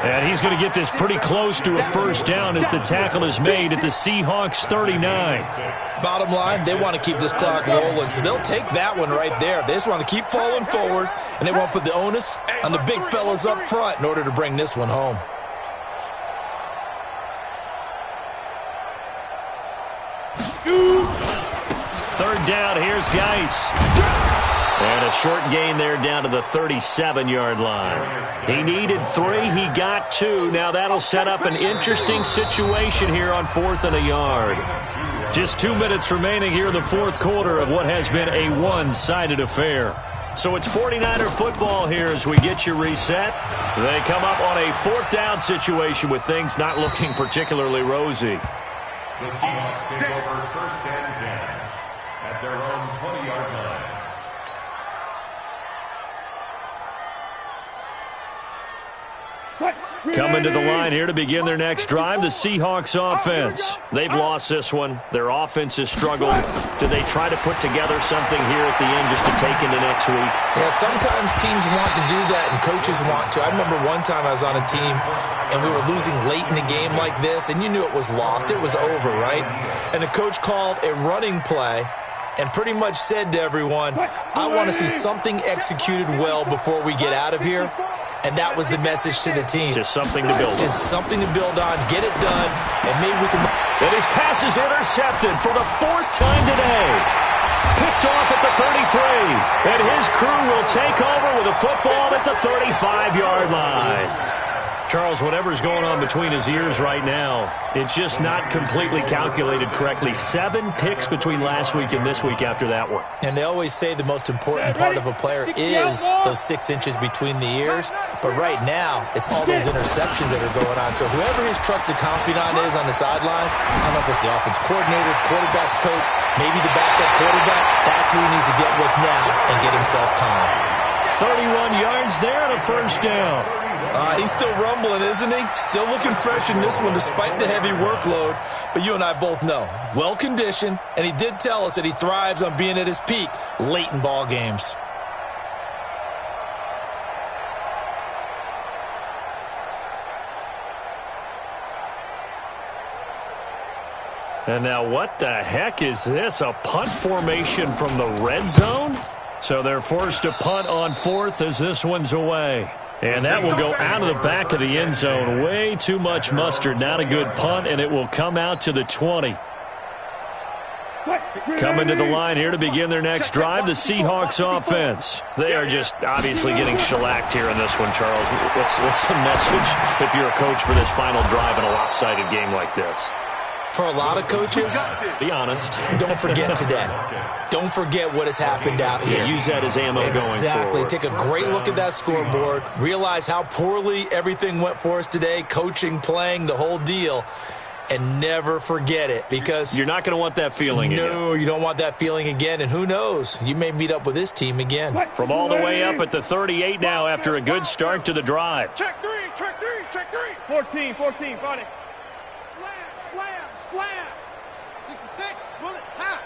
Speaker 3: And he's going to get this pretty close to a first down as the tackle is made at the Seahawks 39.
Speaker 6: Bottom line, they want to keep this clock rolling, so they'll take that one right there. They just want to keep falling forward, and they won't put the onus on the big fellas up front in order to bring this one home.
Speaker 3: Third down, here's Geis. And a short gain there down to the 37-yard line. He needed 3, he got 2. Now that'll set up an interesting situation here on 4th and a yard. Just 2 minutes remaining here in the fourth quarter of what has been a one-sided affair. So it's 49er football here as we get you reset. They come up on a 4th down situation with things not looking particularly rosy.
Speaker 4: The Seahawks take over 1st and 10 at their own 20-yard line.
Speaker 3: Coming to the line here to begin their next drive, the Seahawks offense. They've lost this one. Their offense has struggled. Do they try to put together something here at the end just to take into next week?
Speaker 6: Yeah, sometimes teams want to do that and coaches want to. I remember one time I was on a team and we were losing late in the game like this, and you knew it was lost. It was over, right? And the coach called a running play and pretty much said to everyone, I want to see something executed well before we get out of here. And that was the message to the team.
Speaker 3: Just something to build on.
Speaker 6: Just something to build on. Get it done, and maybe we can...
Speaker 3: And his pass is intercepted for the 4th time today. Picked off at the 33. And his crew will take over with a football at the 35-yard line. Charles, whatever's going on between his ears right now, it's just not completely calculated correctly. 7 picks between last week and this week after that one.
Speaker 6: And they always say the most important part of a player is those 6 inches between the ears. But right now, it's all those interceptions that are going on. So whoever his trusted confidant is on the sidelines, I don't know if it's the offense coordinator, quarterback's coach, maybe the backup quarterback, that's who he needs to get with now and get himself calm.
Speaker 3: 31 yards there and a first down.
Speaker 6: He's still rumbling, isn't he? Still looking fresh in this one despite the heavy workload. But you and I both know, well-conditioned, and he did tell us that he thrives on being at his peak late in ball games.
Speaker 3: And now what the heck is this? A punt formation from the red zone? So they're forced to punt on 4th as this one's away. And that will go out of the back of the end zone. Way too much mustard. Not a good punt, and it will come out to the 20. Coming to the line here to begin their next drive, the Seahawks offense. They are just obviously getting shellacked here in this one, Charles. What's the message if you're a coach for this final drive in a lopsided game like this?
Speaker 6: For a lot of coaches,
Speaker 3: be honest,
Speaker 6: don't forget today. Don't forget what has happened out here.
Speaker 3: Yeah, use that as ammo going forward.
Speaker 6: Exactly. Take a great look at that scoreboard. Realize how poorly everything went for us today, coaching, playing, the whole deal. And never forget it, because
Speaker 3: you're not going to want that feeling again.
Speaker 6: No, you don't want that feeling again. And who knows? You may meet up with this team again.
Speaker 3: From all the way up at the 38 now after a good start to the drive.
Speaker 5: Check 3, check 3, check 3.
Speaker 7: 14, got it.
Speaker 5: Slam. 66, bullet, high.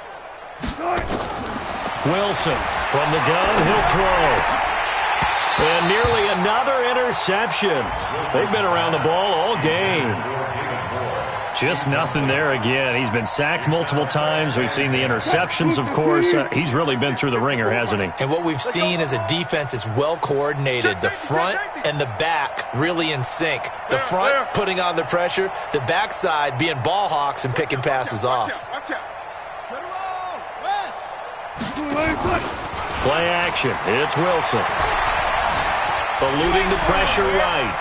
Speaker 3: Wilson from the gun, he'll throw. And nearly another interception. They've been around the ball all game. Just nothing there again. He's been sacked multiple times. We've seen the interceptions, of course. He's really been through the ringer, hasn't he?
Speaker 6: And what we've seen is a defense that's well coordinated. The front and the back really in sync. The front putting on the pressure. The backside being ball hawks and picking passes off.
Speaker 3: Play action. It's Wilson. Eluding the pressure right.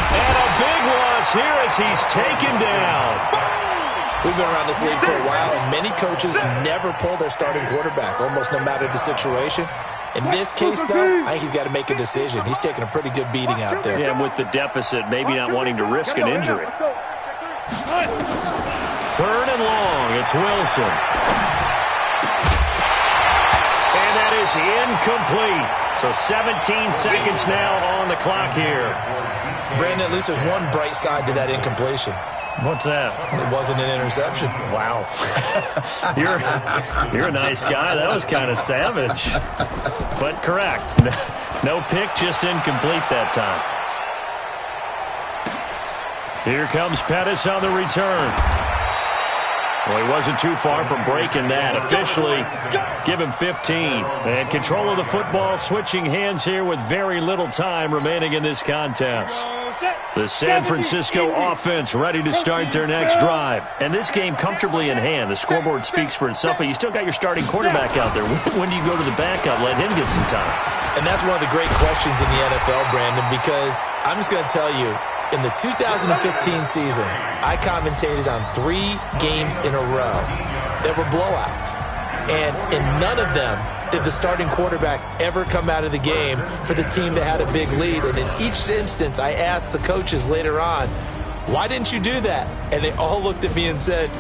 Speaker 3: And a big loss here as he's taken down.
Speaker 6: We've been around this league for a while, and many coaches never pull their starting quarterback, almost no matter the situation. In this case, though, I think he's got to make a decision. He's taking a pretty good beating out there.
Speaker 3: Yeah, with the deficit, maybe not wanting to risk an injury. 3rd and long, it's Wilson. And that is incomplete. So 17 seconds now on the clock here.
Speaker 6: Brandon, at least there's one bright side to that incompletion.
Speaker 3: What's that?
Speaker 6: It wasn't an interception.
Speaker 3: Wow. You're a nice guy. That was kind of savage. But correct. No pick, just incomplete that time. Here comes Pettis on the return. Well, he wasn't too far from breaking that. Officially, give him 15. And control of the football, switching hands here with very little time remaining in this contest. The San Francisco offense ready to start their next drive. And this game comfortably in hand. The scoreboard speaks for itself, but you still got your starting quarterback out there. When do you go to the backup? Let him get some time.
Speaker 6: And that's one of the great questions in the NFL, Brandon, because I'm just going to tell you, in the 2015 season, I commentated on 3 games in a row that were blowouts. And in none of them did the starting quarterback ever come out of the game for the team that had a big lead. And in each instance, I asked the coaches later on, why didn't you do that? And they all looked at me and said,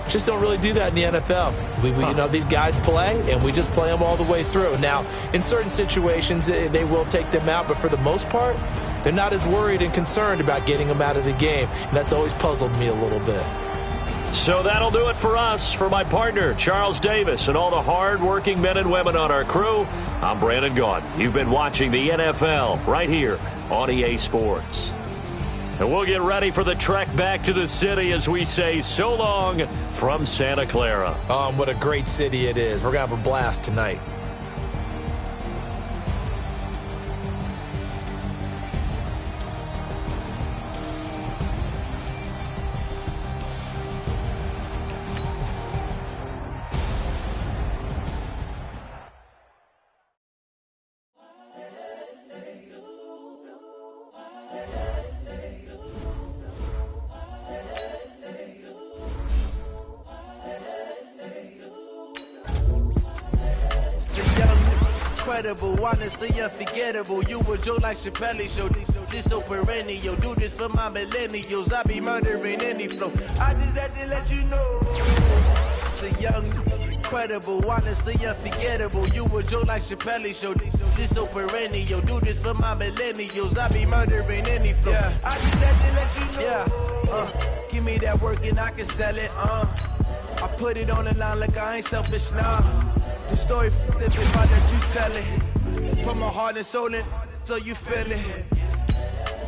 Speaker 6: just don't really do that in the NFL. You know, these guys play, and we just play them all the way through. Now, in certain situations, they will take them out, but for the most part, they're not as worried and concerned about getting them out of the game. And that's always puzzled me a little bit.
Speaker 3: So that'll do it for us. For my partner, Charles Davis, and all the hard-working men and women on our crew, I'm Brandon Gaudin. You've been watching the NFL right here on EA Sports. And we'll get ready for the trek back to the city as we say so long from Santa Clara.
Speaker 6: What a great city it is. We're going to have a blast tonight.
Speaker 2: incredible, honestly unforgettable. You a joke like Chappelle Show. This so perennial, do this for my millennials. I be murdering any flow. I just had to let you know. The young, incredible, honestly unforgettable. You a joke like Chappelle Show. This so perennial, do this for my millennials. I be murdering any flow. Yeah. I just had to let you know. Yeah. Give me that work and I can sell it. I put it on the line like I ain't selfish, nah. The story if I let you tell it. Put my heart and soul in so you feel it.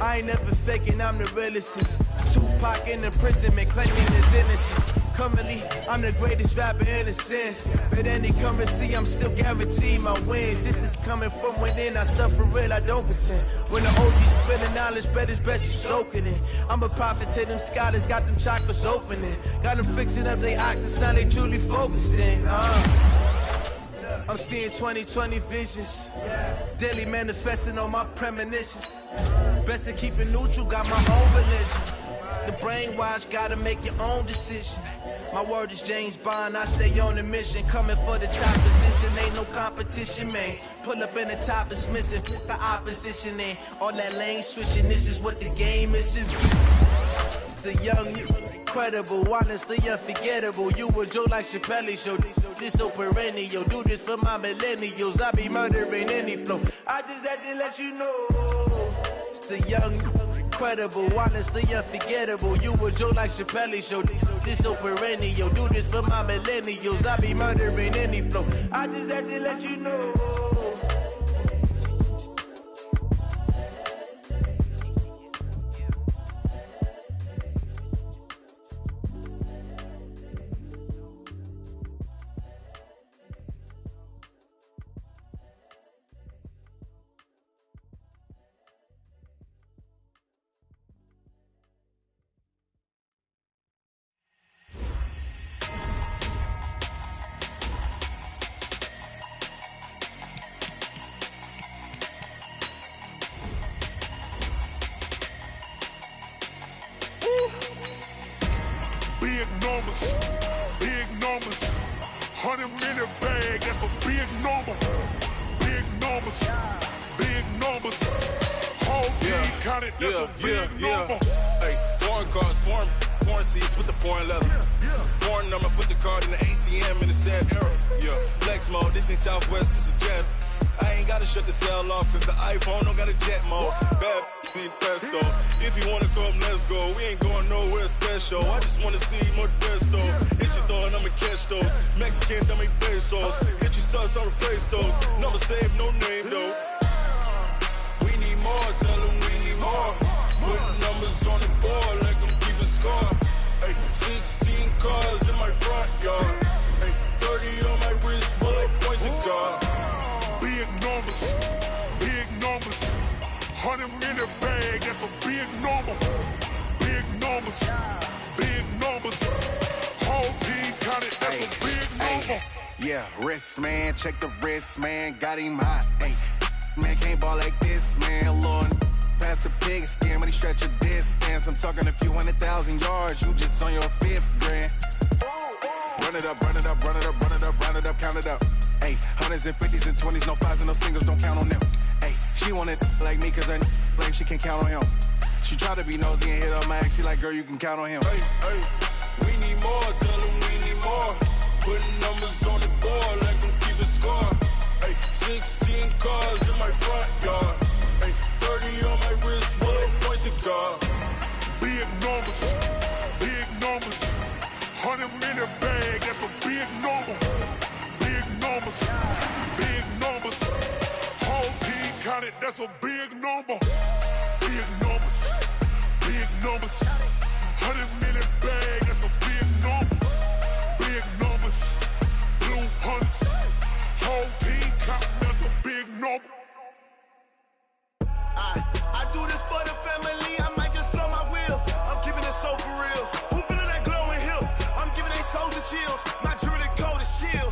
Speaker 2: I ain't never faking, I'm the realest since Tupac in imprisonment, claiming his innocence. Currently, I'm the greatest rapper in a sense. But any currency, I'm still guaranteed my wins. This is coming from within, I stuff for real, I don't pretend. When the OG's spilling knowledge, bet it's best you soak it in. I'm a prophet to them scholars, got them chakras opening. Got them fixing up their octaves, now they truly focused in. I'm seeing 2020 visions. Daily manifesting on my premonitions. Best to keep it neutral, got my own religion. The brainwash, gotta make your own decision. My word is James Bond, I stay on a mission. Coming for the top position, ain't no competition, man. Pull up in the top is missing, the opposition ain't. All that lane switching, this is what the game is. It's the young, incredible, honestly unforgettable. You a joke like Chappelle Show. This so perennial, do this for my millennials. I be murdering any flow. I just had to let you know. It's the young, incredible, honestly unforgettable. You a joke like Chappelle Show. This so perennial, do this for my millennials. I be murdering any flow. I just had to let you know.
Speaker 8: Big numbers, 100-minute bag, that's a big number. Big numbers, whole team counted, that's a big number.
Speaker 9: Hey, foreign cars, foreign seats with the foreign leather. Foreign number, put the card in the ATM in the sad era. Yeah, flex mode, this ain't Southwest, this a jet. I ain't gotta shut the cell off, cause the iPhone don't got a jet mode. Bad ain't pesto. If you wanna come, let's go. We ain't going nowhere special. I just wanna see more pesto. Hit your thought, I'ma catch those. Mexican, dummy pesos. Hit your sus, I'll replace those. Number saved, no name though. We need more, tell them we need more. Put numbers on the board like I'm keeping score. Hey, 16 cars in my front yard. Hey, 30 on my wrist while I point to God.
Speaker 8: Big numbers, 100-minute bag, that's a big number. Big numbers, whole team counted, that's a big number.
Speaker 10: Yeah, wrist man, check the wrist man, got him hot. Ay, man can't ball like this, man. Lord, past the pig skin, but he stretch a distance. I'm talking a few 100,000 yards, you just on your 5th grand. Run it up, count it up. Ay, hundreds and 50s and 20s, no 5s and no singles, don't count on them. Ay, she want it like me, cause her like she can count on him. She try to be nosy and hit on my ex, she like, girl, you can count on him.
Speaker 9: Hey, we need more, tell them we need more. Putting numbers on the board like I'm keeping score. Hey, 16 cars in my front yard. Hey, 30 on my wrist while I point to God.
Speaker 8: Big numbers, 100-minute bag, that's a big number. Big numbers, whole team counted, that's a big number. Big numbers, 100-minute bag, that's a big number. Big numbers, blue hunts, whole team counting, that's a big number.
Speaker 2: I do this for the family, I might just blow my wheel. I'm keeping it so for real. Who feeling that glowing hill? I'm giving they soldier chills. My jewelry code is chill.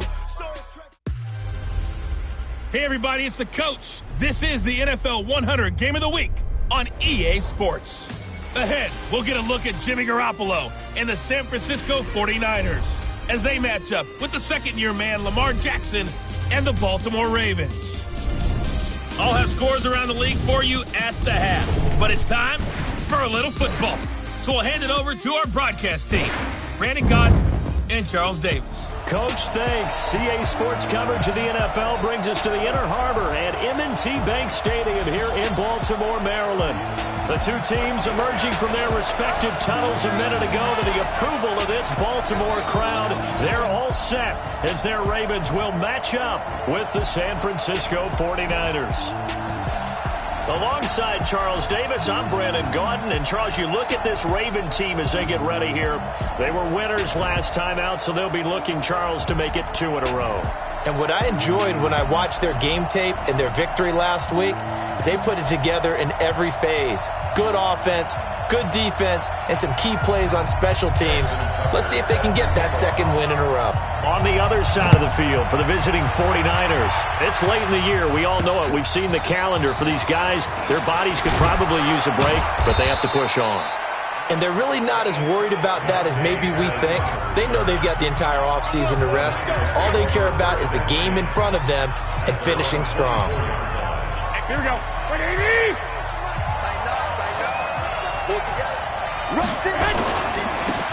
Speaker 11: Hey everybody, it's the coach. This is the NFL 100 Game of the Week on EA Sports. Ahead, we'll get a look at Jimmy Garoppolo and the San Francisco 49ers as they match up with the second-year man Lamar Jackson and the Baltimore Ravens. I'll have scores around the league for you at the half. But it's time for a little football. So we'll hand it over to our broadcast team, Brandon Gott and Charles Davis.
Speaker 3: Coach, thanks. CA Sports coverage of the NFL brings us to the Inner Harbor at M&T Bank Stadium here in Baltimore, Maryland. The two teams emerging from their respective tunnels a minute ago to the approval of this Baltimore crowd. They're all set as their Ravens will match up with the San Francisco 49ers. Alongside Charles Davis, I'm Brandon Gaudin. And Charles, you look at this Raven team as they get ready here. They were winners last time out, so they'll be looking, Charles, to make it 2 in a row.
Speaker 6: And what I enjoyed when I watched their game tape and their victory last week is they put it together in every phase. Good offense, good defense, and some key plays on special teams. Let's see if they can get that second win in a row.
Speaker 3: On the other side of the field for the visiting 49ers, it's late in the year. We all know it. We've seen the calendar for these guys. Their bodies could probably use a break, but they have to push on.
Speaker 6: And they're really not as worried about that as maybe we think. They know they've got the entire offseason to rest. All they care about is the game in front of them and finishing strong.
Speaker 7: Here we go.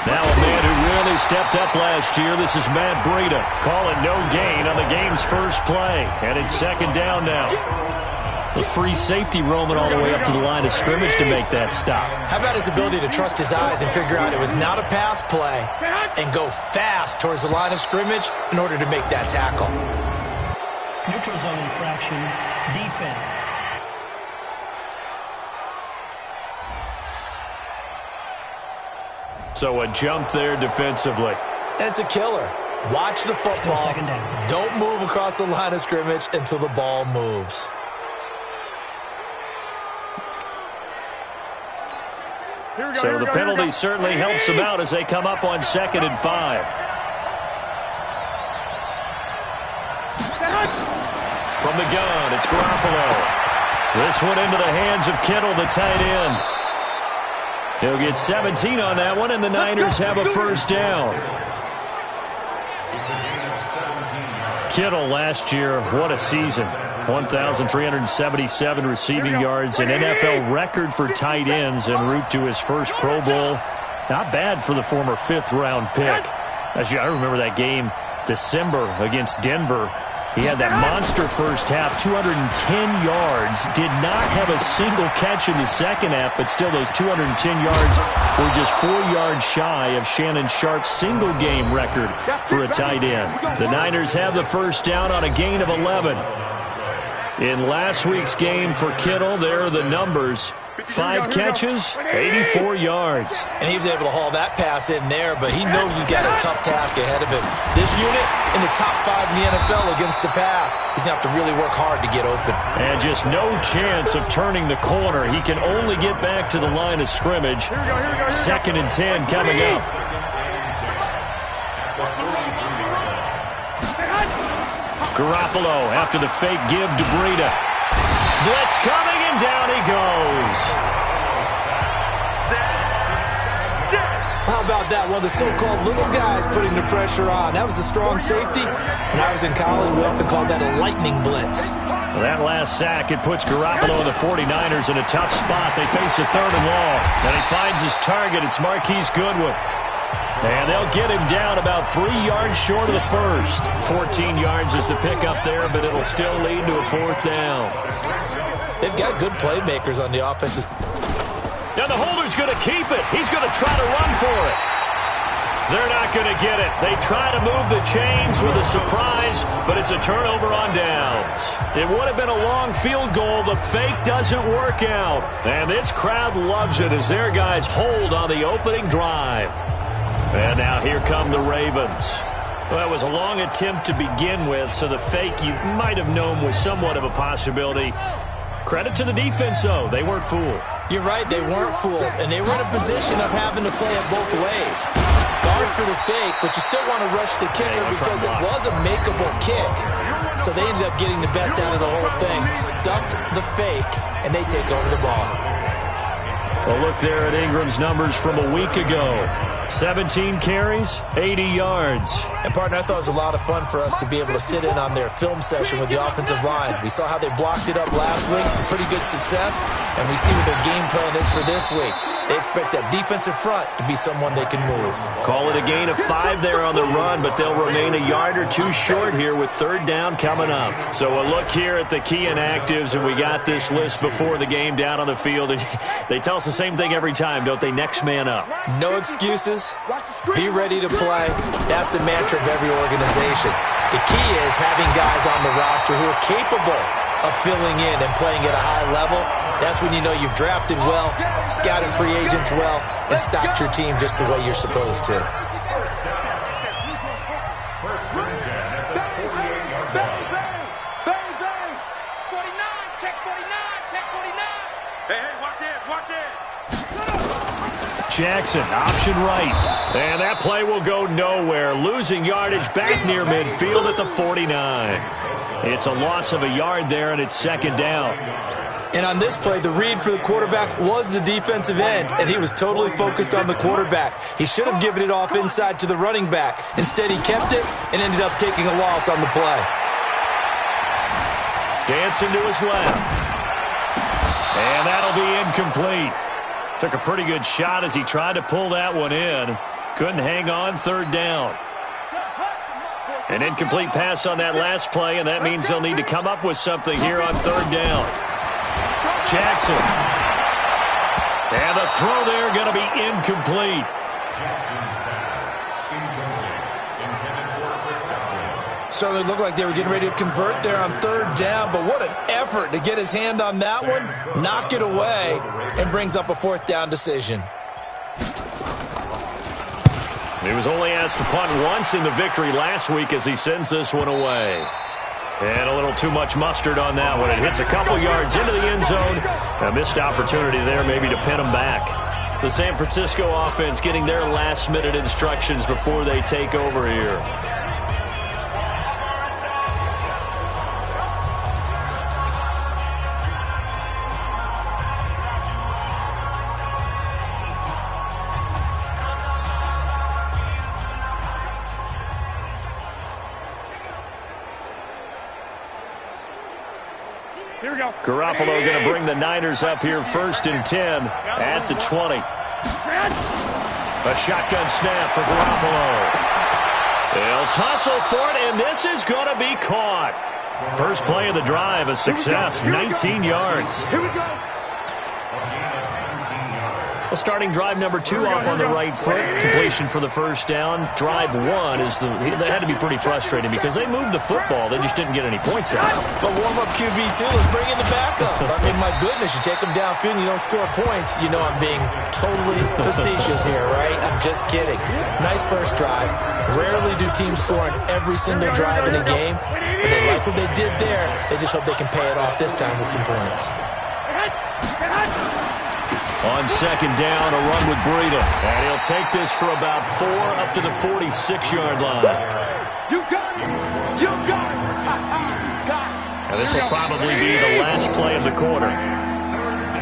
Speaker 3: Now a man who really stepped up last year. This is Matt Breida calling no gain on the game's first play. And it's second down now. The free safety roaming all the way up to the line of scrimmage to make that stop.
Speaker 6: How about his ability to trust his eyes and figure out it was not a pass play and go fast towards the line of scrimmage in order to make that tackle?
Speaker 12: Neutral zone infraction, defense.
Speaker 3: So a jump there defensively.
Speaker 6: And it's a killer. Watch the football.
Speaker 12: Second down.
Speaker 6: Don't move across the line of scrimmage until the ball moves.
Speaker 3: So the penalty certainly helps them out as they come up on 2nd and 5. From the gun, it's Garoppolo. This one into the hands of Kittle, the tight end. He'll get 17 on that one, and the Niners have a first down. Kittle last year, what a season. 1,377 receiving yards, an NFL record for tight ends en route to his first Pro Bowl. Not bad for the former 5th-round pick. I remember that game, December against Denver. He had that monster first half, 210 yards. Did not have a single catch in the second half, but still those 210 yards were just 4 yards shy of Shannon Sharp's single-game record for a tight end. The Niners have the first down on a gain of 11. In last week's game for Kittle, there are the numbers. 5 catches, 84 yards.
Speaker 6: And he was able to haul that pass in there, but he knows he's got a tough task ahead of him. This unit in the top 5 in the NFL against the pass. He's going to have to really work hard to get open.
Speaker 3: And just no chance of turning the corner. He can only get back to the line of scrimmage. 2nd and 10 coming up. Garoppolo after the fake give to Breida. Blitz coming, and down he goes.
Speaker 6: How about that? One of the so-called little guys putting the pressure on. That was a strong safety. When I was in college, we often called that a lightning blitz.
Speaker 3: Well, that last sack, it puts Garoppolo and the 49ers in a tough spot. They face a 3rd and long. And he finds his target. It's Marquise Goodwin. And they'll get him down about 3 yards short of the first. 14 yards is the pickup there, but it'll still lead to a 4th down.
Speaker 6: They've got good playmakers on the offensive.
Speaker 3: Now the holder's going to keep it. He's going to try to run for it. They're not going to get it. They try to move the chains with a surprise, but it's a turnover on downs. It would have been a long field goal. The fake doesn't work out. And this crowd loves it as their guys hold on the opening drive. And now here come the Ravens. Well, that was a long attempt to begin with, so the fake you might have known was somewhat of a possibility. Credit to the defense, though. They weren't fooled.
Speaker 6: You're right, they weren't fooled, and they were in a position of having to play it both ways. Guard for the fake, but you still want to rush the kicker because it was a makeable kick. So they ended up getting the best out of the whole thing. Stuffed the fake, and they take over the ball.
Speaker 3: Well, look there at Ingram's numbers from a week ago. 17 carries, 80 yards.
Speaker 6: And, partner, I thought it was a lot of fun for us to be able to sit in on their film session with the offensive line. We saw how they blocked it up last week to pretty good success, and we see what their game plan is for this week. They expect that defensive front to be someone they can move.
Speaker 3: Call it a gain of 5 there on the run, but they'll remain a yard or two short here with third down coming up. So a look here at the key inactives, and we got this list before the game down on the field. And they tell us the same thing every time, don't they? Next man up.
Speaker 6: No excuses. Be ready to play. That's the mantra of every organization. The key is having guys on the roster who are capable of filling in and playing at a high level. That's when you know you've drafted well, scouted free agents well, and stocked your team just the way you're supposed to.
Speaker 3: Jackson, option right. And that play will go nowhere. Losing yardage back near midfield at the 49. It's a loss of a yard there, and it's second down.
Speaker 6: And on this play, the read for the quarterback was the defensive end, and he was totally focused on the quarterback. He should have given it off inside to the running back. Instead, he kept it and ended up taking a loss on the play.
Speaker 3: Dancing to his left. And that'll be incomplete. Took a pretty good shot as he tried to pull that one in. Couldn't hang on, third down. An incomplete pass on that last play, and that means they'll need to come up with something here on third down. Jackson. And the throw there going to be incomplete.
Speaker 6: Certainly looked like they were getting ready to convert there on third down, but what an effort to get his hand on that one, knock it away, and brings up a fourth down decision.
Speaker 3: He was only asked to punt once in the victory last week as he sends this one away. And a little too much mustard on that one. It hits a couple yards into the end zone. A missed opportunity there maybe to pin him back. The San Francisco offense getting their last-minute instructions before they take over here. Garoppolo going to bring the Niners up here first and 10 at the 20. A shotgun snap for Garoppolo. They'll tussle for it, and this is going to be caught. First play of the drive, a success, 19 yards.
Speaker 5: Here we go.
Speaker 3: Well, starting drive number 2 off on the right foot. Completion for the first down. Drive 1 is that had to be pretty frustrating because they moved the football. They just didn't get any points out.
Speaker 6: But warm-up QB2, let's bring in the backup. I mean, my goodness, you take them downfield and you don't score points. You know I'm being totally facetious here, right? I'm just kidding. Nice first drive. Rarely do teams score on every single drive in a game. But they like what they did there. They just hope they can pay it off this time with some points.
Speaker 3: On second down, a run with Breida. And he'll take this for about 4 up to the 46-yard line.
Speaker 5: You got it. You got it. Got it.
Speaker 3: And this will probably be the last play of the quarter.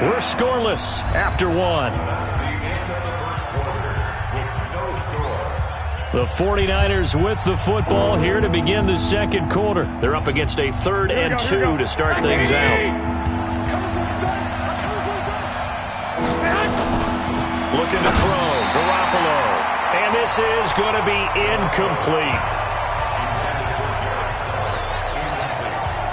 Speaker 3: We're scoreless after 1. The 49ers with the football here to begin the second quarter. They're up against a 3rd and 2 to start things out. Looking to throw, Garoppolo. And this is going to be incomplete.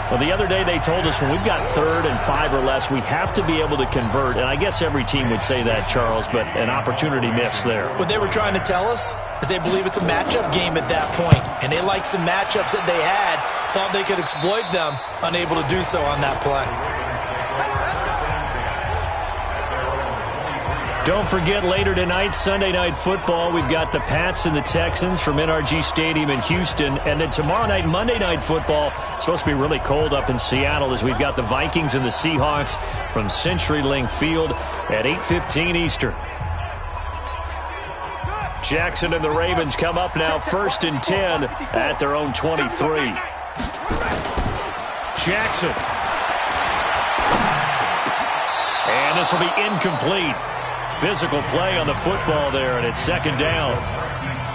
Speaker 3: Well, the other day they told us when we've got 3rd and 5 or less, we have to be able to convert. And I guess every team would say that, Charles, but an opportunity missed there.
Speaker 6: What they were trying to tell us is they believe it's a matchup game at that point. And they liked some matchups that they had, thought they could exploit them, unable to do so on that play.
Speaker 3: Don't forget, later tonight, Sunday Night Football, we've got the Pats and the Texans from NRG Stadium in Houston. And then tomorrow night, Monday Night Football, it's supposed to be really cold up in Seattle as we've got the Vikings and the Seahawks from CenturyLink Field at 8:15 Eastern. Jackson and the Ravens come up now, 1st and 10 at their own 23. Jackson. And this will be incomplete. physical play on the football there, and it's second down.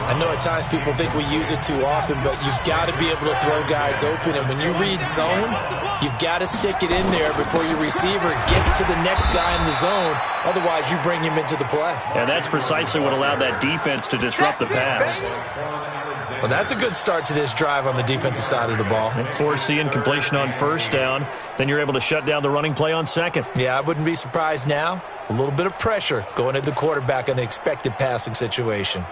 Speaker 6: I know at times people think we use it too often, but you've got to be able to throw guys open. And when you read zone, you've got to stick it in there before your receiver gets to the next guy in the zone. Otherwise, you bring him into the play.
Speaker 3: And that's precisely what allowed that defense to disrupt the pass.
Speaker 6: Well, that's a good start to this drive on the defensive side of the ball.
Speaker 3: And forcing completion on first down. Then you're able to shut down the running play on second.
Speaker 6: Yeah, I wouldn't be surprised now. A little bit of pressure going at the quarterback in an expected passing situation.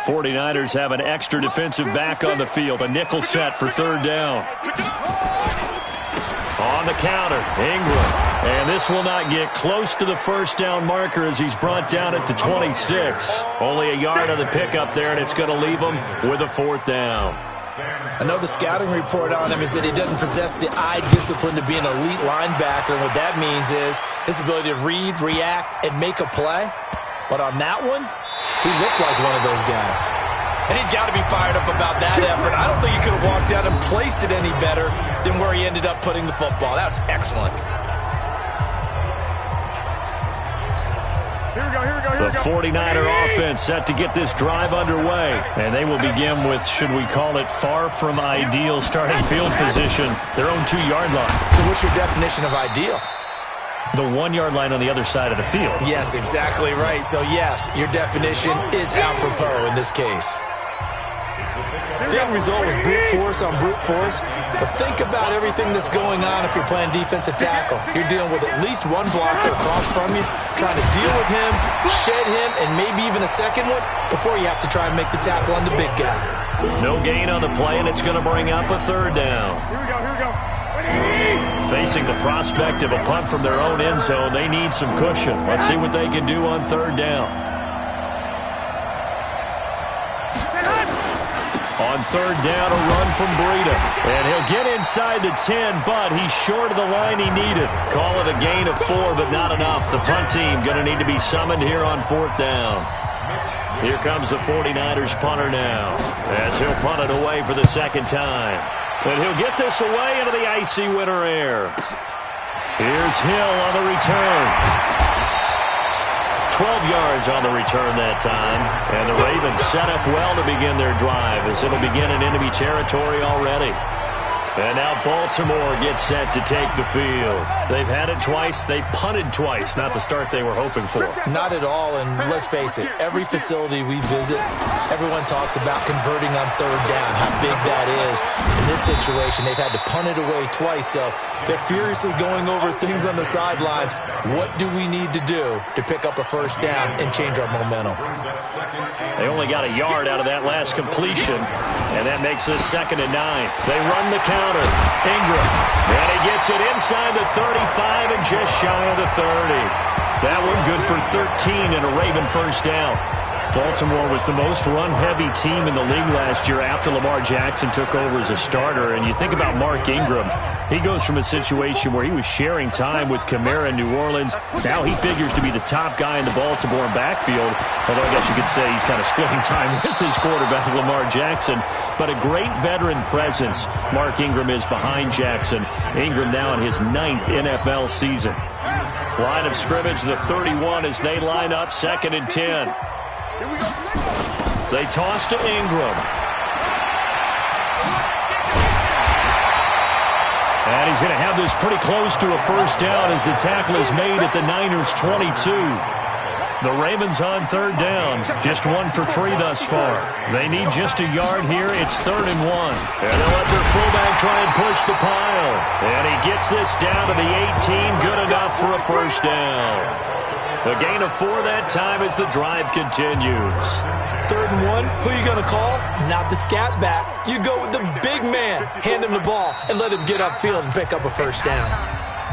Speaker 3: 49ers have an extra defensive back on the field. A nickel set for third down. On the counter, Ingram. And this will not get close to the first down marker as he's brought down at the 26. Only a yard on the pickup there, and it's going to leave him with a fourth down.
Speaker 6: I know the scouting report on him is that he doesn't possess the eye discipline to be an elite linebacker. And what that means is his ability to read, react, and make a play. But on that one, he looked like one of those guys. And he's got to be fired up about that effort. I don't think he could have walked out and placed it any better than where he ended up putting the football. That was excellent.
Speaker 3: The 49er offense set to get this drive underway. And they will begin with, should we call it, far from ideal starting field position, their own 2-yard line.
Speaker 6: So what's your definition of ideal?
Speaker 3: The 1-yard line on the other side of the field.
Speaker 6: Yes, exactly right. So, yes, your definition is apropos in this case. The end result was brute force on brute force. But think about everything that's going on if you're playing defensive tackle. You're dealing with at least one blocker across from you, trying to deal with him, shed him, and maybe even a second one before you have to try and make the tackle on the big guy.
Speaker 3: No gain on the play, and it's going to bring up a third down.
Speaker 7: Here we go.
Speaker 3: Facing the prospect of a punt from their own end zone, they need some cushion. Let's see what they can do on third down. On third down, a run from Breida. And he'll get inside the 10, but he's short of the line he needed. Call it a gain of 4, but not enough. The punt team going to need to be summoned here on fourth down. Here comes the 49ers punter now, as he'll punt it away for the second time. And he'll get this away into the icy winter air. Here's Hill on the return. 12 yards on the return that time. And the Ravens set up well to begin their drive as it'll begin in enemy territory already. And now Baltimore gets set to take the field. They've had it twice. They've punted twice. Not the start they were hoping for.
Speaker 6: Not at all, and let's face it, every facility we visit, everyone talks about converting on third down, how big that is. In this situation, they've had to punt it away twice, so they're furiously going over things on the sidelines. What do we need to do to pick up a first down and change our momentum?
Speaker 3: They only got a yard out of that last completion, and that makes this 2nd and 9. They run the counter. Ingram, and he gets it inside the 35 and just shy of the 30. That one good for 13 and a Raven first down. Baltimore was the most run-heavy team in the league last year after Lamar Jackson took over as a starter. And you think about Mark Ingram, he goes from a situation where he was sharing time with Kamara in New Orleans. Now he figures to be the top guy in the Baltimore backfield, although I guess you could say he's kind of splitting time with his quarterback, Lamar Jackson. But a great veteran presence Mark Ingram is behind Jackson. Ingram now in his 9th NFL season. Line of scrimmage, the 31 as they line up 2nd and 10. They toss to Ingram. And he's going to have this pretty close to a first down as the tackle is made at the Niners' 22. The Ravens on third down, just 1 for 3 thus far. They need just a yard here. It's 3rd and 1. And they'll let their fullback try and push the pile. And he gets this down to the 18, good enough for a first down. A gain of 4 that time as the drive continues.
Speaker 6: 3rd and 1, who are you going to call? Not the scat back. You go with the big man. Hand him the ball and let him get upfield and pick up a first down.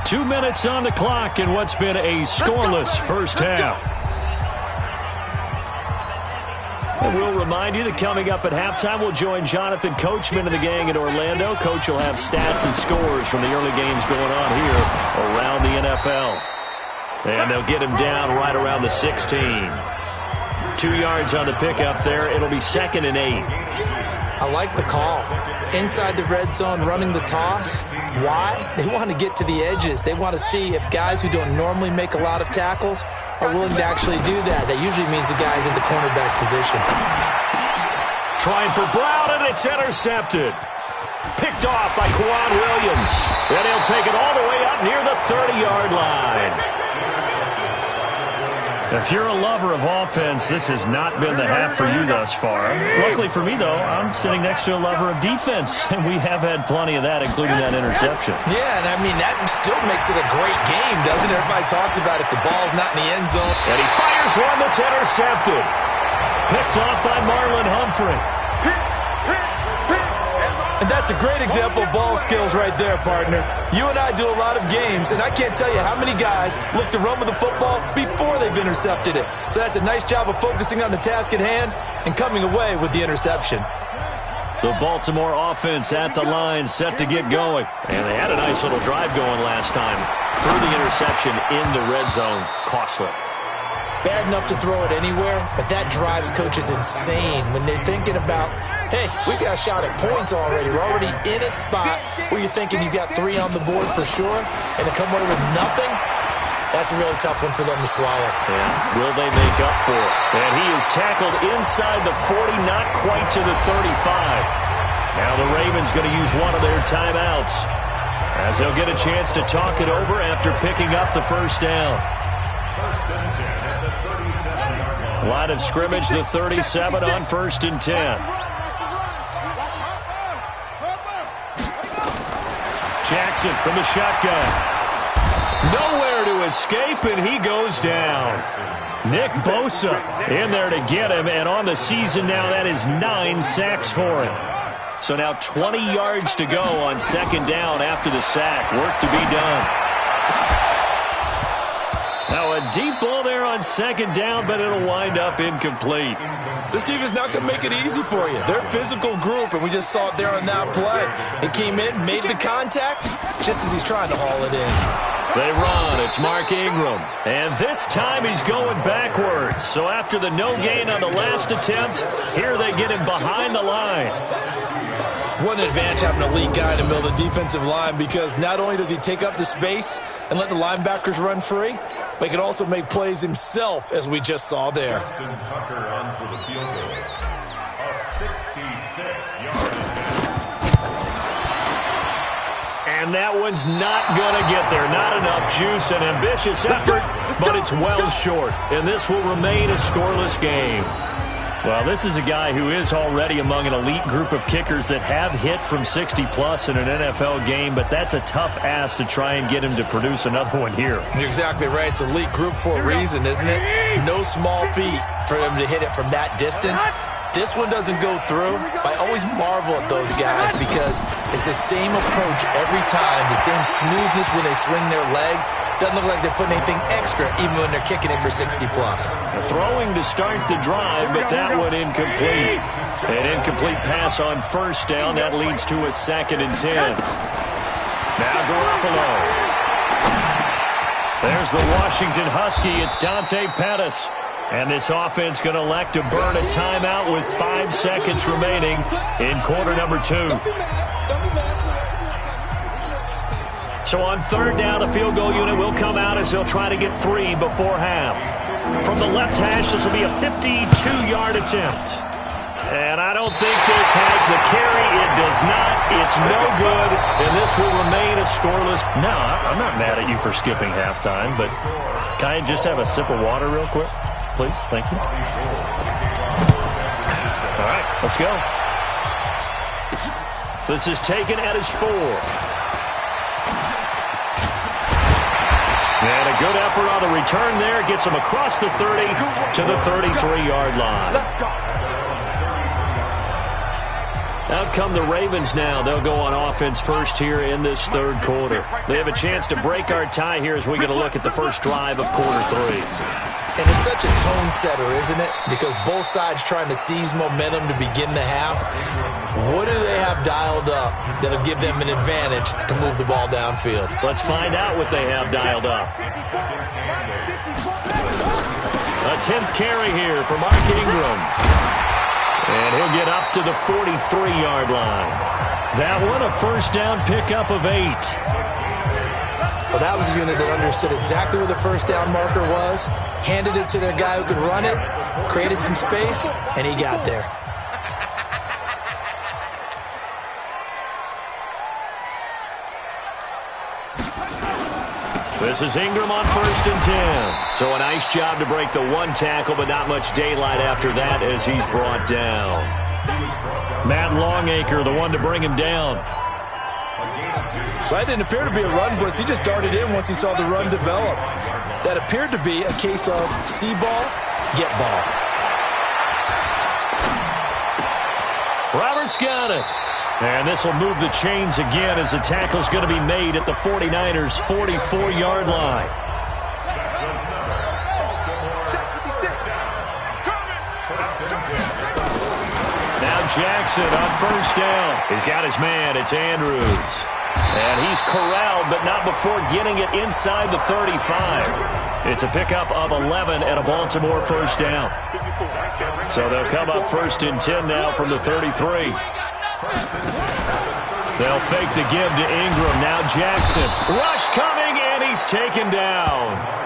Speaker 3: 2 minutes on the clock in what's been a scoreless first half. And we'll remind you that coming up at halftime, we'll join Jonathan Coachman and the gang in Orlando. Coach will have stats and scores from the early games going on here around the NFL. And they'll get him down right around the 16. 2 yards on the pickup there. It'll be 2nd and 8.
Speaker 6: I like the call. Inside the red zone, running the toss. Why? They want to get to the edges. They want to see if guys who don't normally make a lot of tackles are willing to actually do that. That usually means the guy's in the cornerback position.
Speaker 3: Trying for Brown, and it's intercepted. Picked off by Quan Williams. And he'll take it all the way up near the 30-yard line. If you're a lover of offense, this has not been the half for you thus far. Luckily for me, though, I'm sitting next to a lover of defense, and we have had plenty of that, including that interception.
Speaker 6: Yeah, and I mean, that still makes it a great game, doesn't it? Everybody talks about if the ball's not in the end zone.
Speaker 3: And he fires one that's intercepted. Picked off by Marlon Humphrey.
Speaker 6: And that's a great example of ball skills right there, partner. You and I do a lot of games, and I can't tell you how many guys look to run with the football before they've intercepted it. So that's a nice job of focusing on the task at hand and coming away with the interception.
Speaker 3: The Baltimore offense at the line, set to get going. And they had a nice little drive going last time. Through the interception in the red zone. Costly.
Speaker 6: Bad enough to throw it anywhere, but that drives coaches insane when they're thinking about, hey, we got a shot at points already. We're already in a spot where you're thinking you got 3 on the board for sure, and to come away with nothing, that's a really tough one for them to swallow.
Speaker 3: Yeah. Will they make up for it? And he is tackled inside the 40, not quite to the 35. Now the Ravens going to use one of their timeouts as they'll get a chance to talk it over after picking up the first down. Line of scrimmage, the 37 on 1st and 10. Jackson from the shotgun. Nowhere to escape, and he goes down. Nick Bosa in there to get him, and on the season now, that is 9 sacks for him. So now 20 yards to go on 2nd down after the sack. Work to be done. Now a deep ball there on 2nd down, but it'll wind up incomplete.
Speaker 6: This defense is not going to make it easy for you. They're a physical group, and we just saw it there on that play. It came in, made the contact, just as he's trying to haul it in.
Speaker 3: They run. It's Mark Ingram. And this time he's going backwards. So after the no gain on the last attempt, here they get him behind the line.
Speaker 6: What an advantage having an elite guy in the middle of the defensive line, because not only does he take up the space and let the linebackers run free, but he can also make plays himself, as we just saw there.
Speaker 4: Justin Tucker on for the field goal. A 66-yard attempt.
Speaker 3: And that one's not going to get there. Not enough juice. An ambitious effort, but it's well short. And this will remain a scoreless game. Well, this is a guy who is already among an elite group of kickers that have hit from 60-plus in an NFL game, but that's a tough ask to try and get him to produce another one here.
Speaker 6: You're exactly right. It's an elite group for a reason, isn't it? No small feat for him to hit it from that distance. This one doesn't go through. I always marvel at those guys because it's the same approach every time, the same smoothness when they swing their leg. Doesn't look like they're putting anything extra, even when they're kicking it for 60-plus.
Speaker 3: Throwing to start the drive, but that one incomplete. An incomplete pass on 1st down. That leads to a 2nd and 10. Now Garoppolo. There's the Washington Husky. It's Dante Pettis. And this offense going to elect to burn a timeout with 5 seconds remaining in quarter number 2. So on 3rd down, the field goal unit will come out as they'll try to get 3 before half. From the left hash, this will be a 52-yard attempt. And I don't think this has the carry. It does not. It's no good. And this will remain a scoreless. No, I'm not mad at you for skipping halftime, but can I just have a sip of water real quick? Please, thank you. All right, let's go. This is taken at his 4. And a good effort on the return there. Gets him across the 30 to the 33-yard line. Out come the Ravens now. They'll go on offense first here in this 3rd quarter. They have a chance to break our tie here as we get a look at the first drive of quarter 3.
Speaker 6: And it's such a tone setter, isn't it? Because both sides trying to seize momentum to begin the half. What do they have dialed up that'll give them an advantage to move the ball downfield?
Speaker 3: Let's find out what they have dialed up. A 10th carry here for Mark Ingram. And he'll get up to the 43-yard line. That one, a first down pickup of 8.
Speaker 6: Well, that was a unit that understood exactly where the first down marker was, handed it to their guy who could run it, created some space, and he got there.
Speaker 3: This is Ingram on 1st and 10. So a nice job to break the one tackle, but not much daylight after that as he's brought down. Matt Longacre, the one to bring him down.
Speaker 6: That didn't appear to be a run blitz. He just darted in once he saw the run develop. That appeared to be a case of see ball, get ball.
Speaker 3: Roberts got it. And this will move the chains again as the tackle's going to be made at the 49ers' 44-yard line. Now Jackson on first down. He's got his man. It's Andrews. And he's corralled, but not before getting it inside the 35. It's a pickup of 11 and a Baltimore first down. So they'll come up 1st and 10 now from the 33. They'll fake the give to Ingram. Now Jackson. Rush coming, and he's taken down.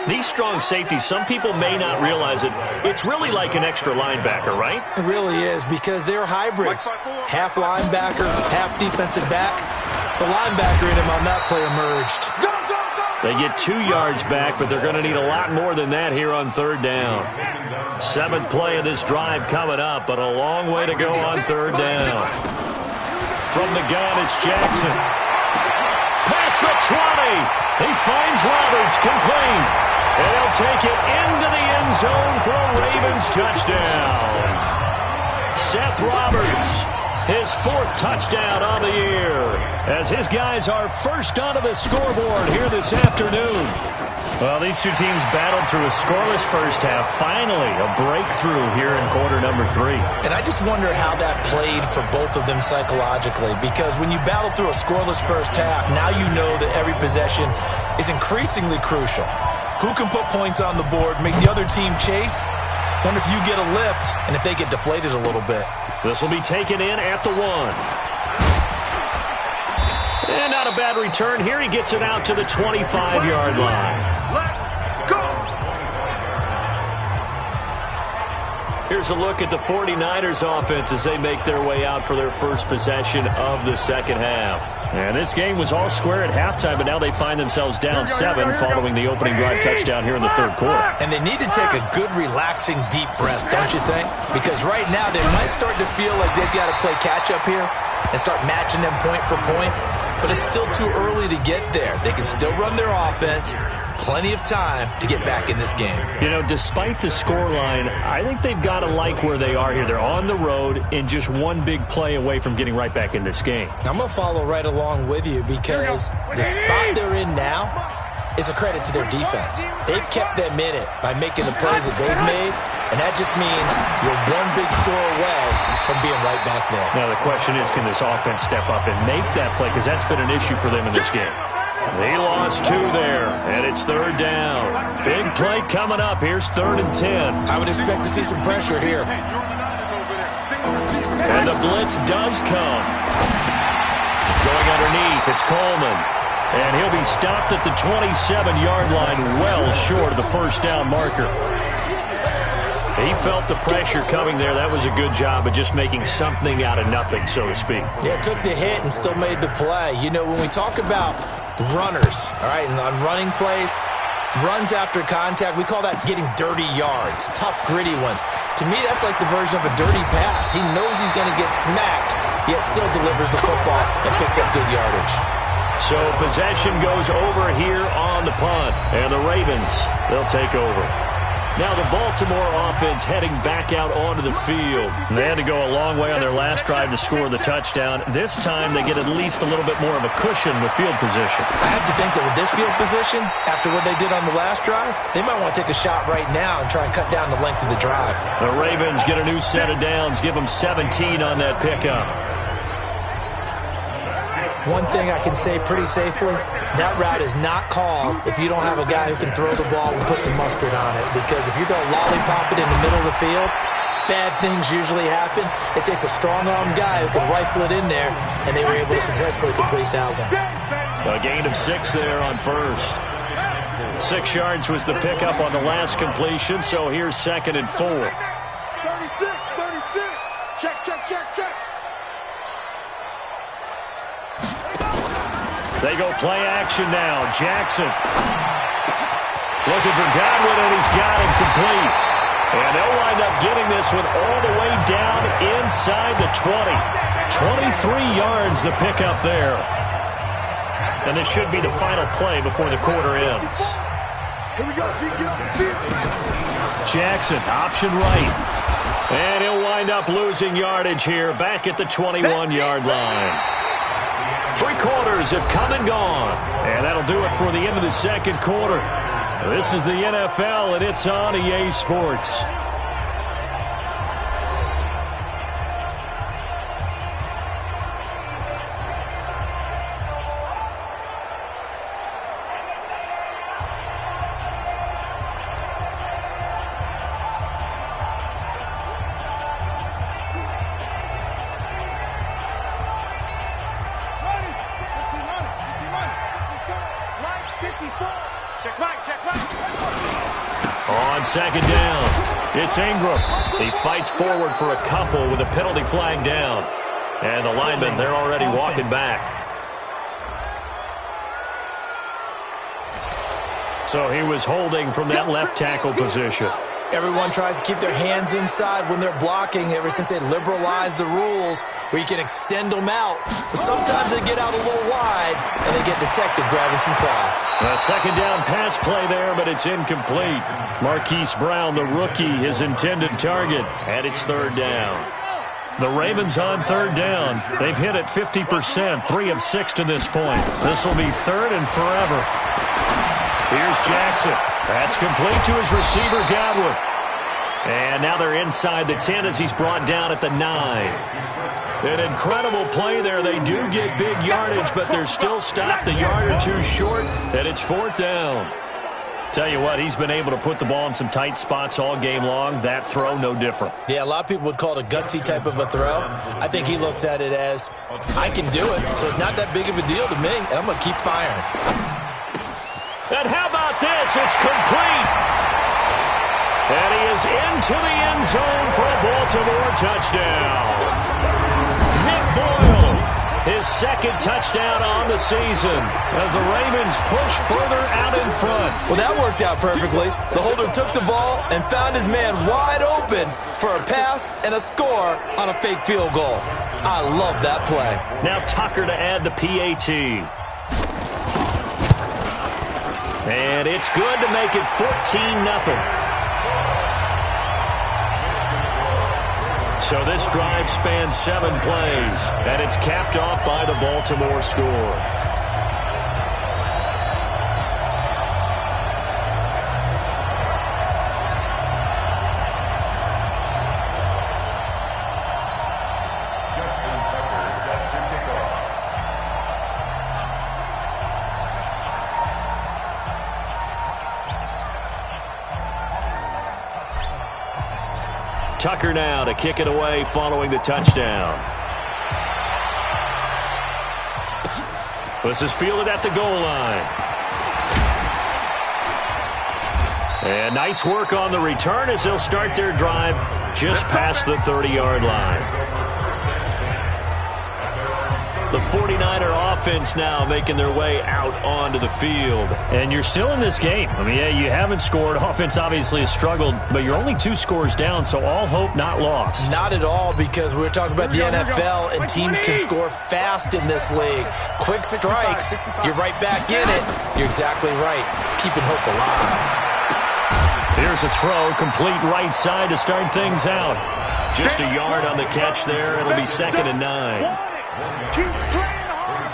Speaker 3: These strong safeties, some people may not realize it. It's really like an extra linebacker, right?
Speaker 6: It really is, because they're hybrids. Half linebacker, half defensive back. The linebacker in him on that play emerged.
Speaker 3: They get 2 yards back, but they're going to need a lot more than that here on 3rd down. 7th play of this drive coming up, but a long way to go on 3rd down. From the gun, it's Jackson. Past the 20. He finds Roberts, complete. And he'll take it into the end zone for a Ravens touchdown. Seth Roberts, his 4th touchdown on the year, as his guys are first onto the scoreboard here this afternoon. Well, these two teams battled through a scoreless first half. Finally, a breakthrough here in quarter number 3.
Speaker 6: And I just wonder how that played for both of them psychologically, because when you battle through a scoreless first half, now you know that every possession is increasingly crucial. Who can put points on the board, make the other team chase? Wonder if you get a lift and if they get deflated a little bit.
Speaker 3: This will be taken in at the 1. And not a bad return here. He gets it out to the 25-yard line.
Speaker 5: Let's go!
Speaker 3: Here's a look at the 49ers offense as they make their way out for their first possession of the second half. And this game was all square at halftime, but now they find themselves down 7 following the opening drive touchdown here in the 3rd quarter.
Speaker 6: And they need to take a good, relaxing, deep breath, don't you think? Because right now they might start to feel like they've got to play catch-up here and start matching them point for point. But it's still too early to get there. They can still run their offense. Plenty of time to get back in this game.
Speaker 3: You know, despite the scoreline, I think they've got to like where they are here. They're on the road and just one big play away from getting right back in this game.
Speaker 6: I'm going to follow right along with you because the spot they're in now is a credit to their defense. They've kept them in it by making the plays that they've made, and that just means you're one big score away from being right back there.
Speaker 3: Now the question is, can this offense step up and make that play? Because that's been an issue for them in this game. They lost 2 there, and it's 3rd down. Big play coming up. Here's 3rd and 10.
Speaker 6: I would expect to see some pressure here.
Speaker 3: And the blitz does come. Going underneath, it's Coleman. And he'll be stopped at the 27-yard line, well short of the first down marker. He felt the pressure coming there. That was a good job of just making something out of nothing, so to speak.
Speaker 6: Yeah, took the hit and still made the play. You know, when we talk about runners, all right, and on running plays, runs after contact, we call that getting dirty yards, tough, gritty ones. To me, that's like the version of a dirty pass. He knows he's going to get smacked, yet still delivers the football and picks up good yardage.
Speaker 3: So possession goes over here on the punt, and the Ravens, they'll take over. Now the Baltimore offense heading back out onto the field. They had to go a long way on their last drive to score the touchdown. This time they get at least a little bit more of a cushion with field position.
Speaker 6: I have to think that with this field position, after what they did on the last drive, they might want to take a shot right now and try and cut down the length of the drive.
Speaker 3: The Ravens get a new set of downs, give them 17 on that pickup.
Speaker 6: One thing I can say pretty safely, that route is not called if you don't have a guy who can throw the ball and put some mustard on it. Because if you're going to lollipop it in the middle of the field, bad things usually happen. It takes a strong-armed guy who can rifle it in there, and they were able to successfully complete that one.
Speaker 3: A gain of 6 there on first. 6 yards was the pickup on the last completion, so here's 2nd and 4.
Speaker 5: 36. Check.
Speaker 3: They go play action now. Jackson looking for Godwin, and he's got him complete. And they'll wind up getting this one all the way down inside the 20. 23 yards the pickup there. And this should be the final play before the quarter ends.
Speaker 5: Here we go.
Speaker 3: Jackson, option right. And he'll wind up losing yardage here back at the 21-yard line. 3 quarters have come and gone. And that'll do it for the end of the second quarter. This is the NFL, and it's on EA Sports. On second down, it's Ingram. He fights forward for a couple with a penalty flag down. And the linemen, they're already walking back. So he was holding from that left tackle position.
Speaker 6: Everyone tries to keep their hands inside when they're blocking ever since they liberalized the rules where you can extend them out. But sometimes they get out a little wide and they get detected grabbing some cloth.
Speaker 3: A second down pass play there, but it's incomplete. Marquise Brown, the rookie, his intended target, and it's 3rd down. The Ravens on 3rd down. They've hit it 50%, 3 of 6 to this point. This will be 3rd and forever. Here's Jackson. That's complete to his receiver, Godwin. And now they're inside the 10 as he's brought down at the 9. An incredible play there. They do get big yardage, but they're still stopped a yard or 2 short, and it's 4th down. Tell you what, he's been able to put the ball in some tight spots all game long. That throw, no different.
Speaker 6: Yeah, a lot of people would call it a gutsy type of a throw. I think he looks at it as, I can do it, so it's not that big of a deal to me, and I'm going to keep firing.
Speaker 3: And how about this? It's complete. And he is into the end zone for a Baltimore touchdown. Nick Boyle, his 2nd touchdown on the season as the Ravens push further out in front.
Speaker 6: Well, that worked out perfectly. The holder took the ball and found his man wide open for a pass and a score on a fake field goal. I love that play.
Speaker 3: Now Tucker to add the PAT. And it's good to make it 14-0. So this drive spans 7 plays, and it's capped off by the Baltimore score. Tucker now to kick it away following the touchdown. This is fielded at the goal line. And nice work on the return as they'll start their drive just past the 30-yard line. The 49er offense now making their way out onto the field. And you're still in this game. I mean, yeah, you haven't scored. Offense obviously has struggled, but you're only 2 scores down, so all hope not lost.
Speaker 6: Not at all, because we're talking about the NFL, and teams can score fast in this league. Quick strikes, you're right back in it. You're exactly right. Keeping hope alive.
Speaker 3: Here's a throw, complete right side to start things out. Just a yard on the catch there. It'll be 2nd and 9.
Speaker 5: Keep playing hard.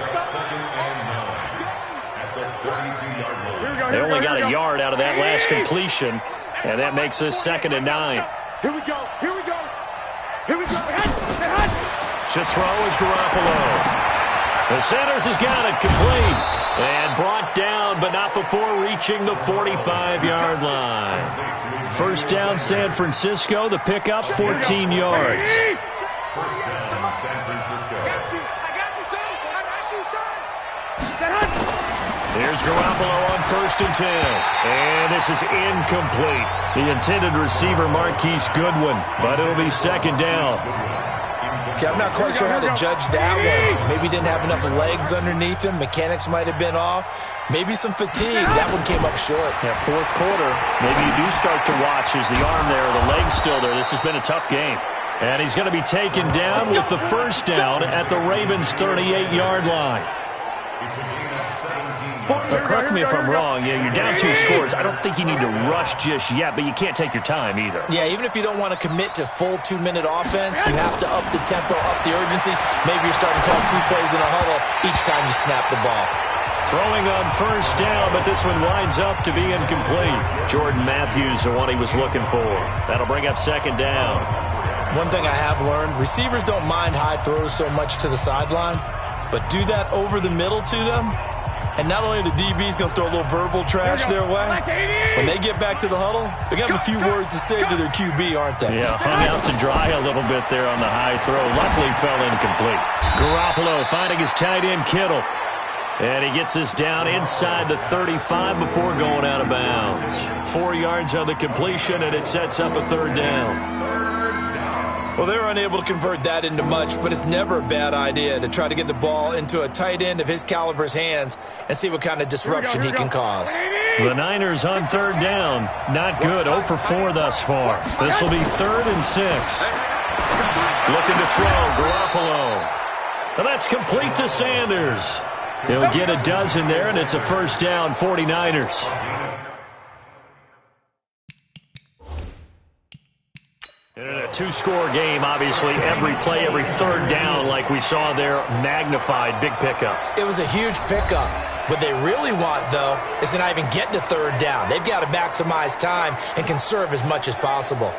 Speaker 3: They only got a yard out of that last completion, and that makes this 2nd and 9.
Speaker 5: Here we go. Here we go. Here we go.
Speaker 3: To throw is Garoppolo. The Sanders has got it complete. And brought down, but not before reaching the 45-yard line. First down, San Francisco. The pickup, 14 yards.
Speaker 4: First down, San Francisco.
Speaker 1: I got you, son. I got you, son.
Speaker 3: Here's Garoppolo on 1st and 10. And this is incomplete. The intended receiver, Marquise Goodwin, but it'll be 2nd down.
Speaker 6: Okay, I'm not quite sure how to judge that one. Maybe didn't have enough legs underneath him. Mechanics might have been off. Maybe some fatigue. That one came up short.
Speaker 3: Yeah, 4th quarter. Maybe you do start to watch. Is the arm there or the leg's still there? This has been a tough game. And he's going to be taken down with the first down at the Ravens' 38-yard line. Correct me if I'm wrong. Yeah, you're down 2 scores. I don't think you need to rush just yet, but you can't take your time either.
Speaker 6: Yeah, even if you don't want to commit to full 2-minute offense, you have to up the tempo, up the urgency. Maybe you're starting to call 2 plays in a huddle each time you snap the ball.
Speaker 3: Throwing on first down, but this one winds up to be incomplete. Jordan Matthews, the one he was looking for. That'll bring up 2nd down.
Speaker 6: One thing I have learned, receivers don't mind high throws so much to the sideline, but do that over the middle to them, and not only the DB's going to throw a little verbal trash their way, when they get back to the huddle, they're going to have a few words to say to their QB, aren't they?
Speaker 3: Yeah, hung out to dry a little bit there on the high throw. Luckily fell incomplete. Garoppolo finding his tight end Kittle. And he gets this down inside the 35 before going out of bounds. 4 yards on the completion, and it sets up a 3rd down.
Speaker 6: Well, they're unable to convert that into much, but it's never a bad idea to try to get the ball into a tight end of his caliber's hands and see what kind of disruption he can cause.
Speaker 3: The Niners on 3rd down. Not good. 0 for 4 thus far. This will be 3rd and 6. Looking to throw. Garoppolo. And that's complete to Sanders. He'll get a dozen there, and it's a first down, 49ers. In a 2-score game, obviously, every play, every 3rd down, like we saw there, magnified, big pickup.
Speaker 6: It was a huge pickup. What they really want, though, is to not even get to 3rd down. They've got to maximize time and conserve as much as possible.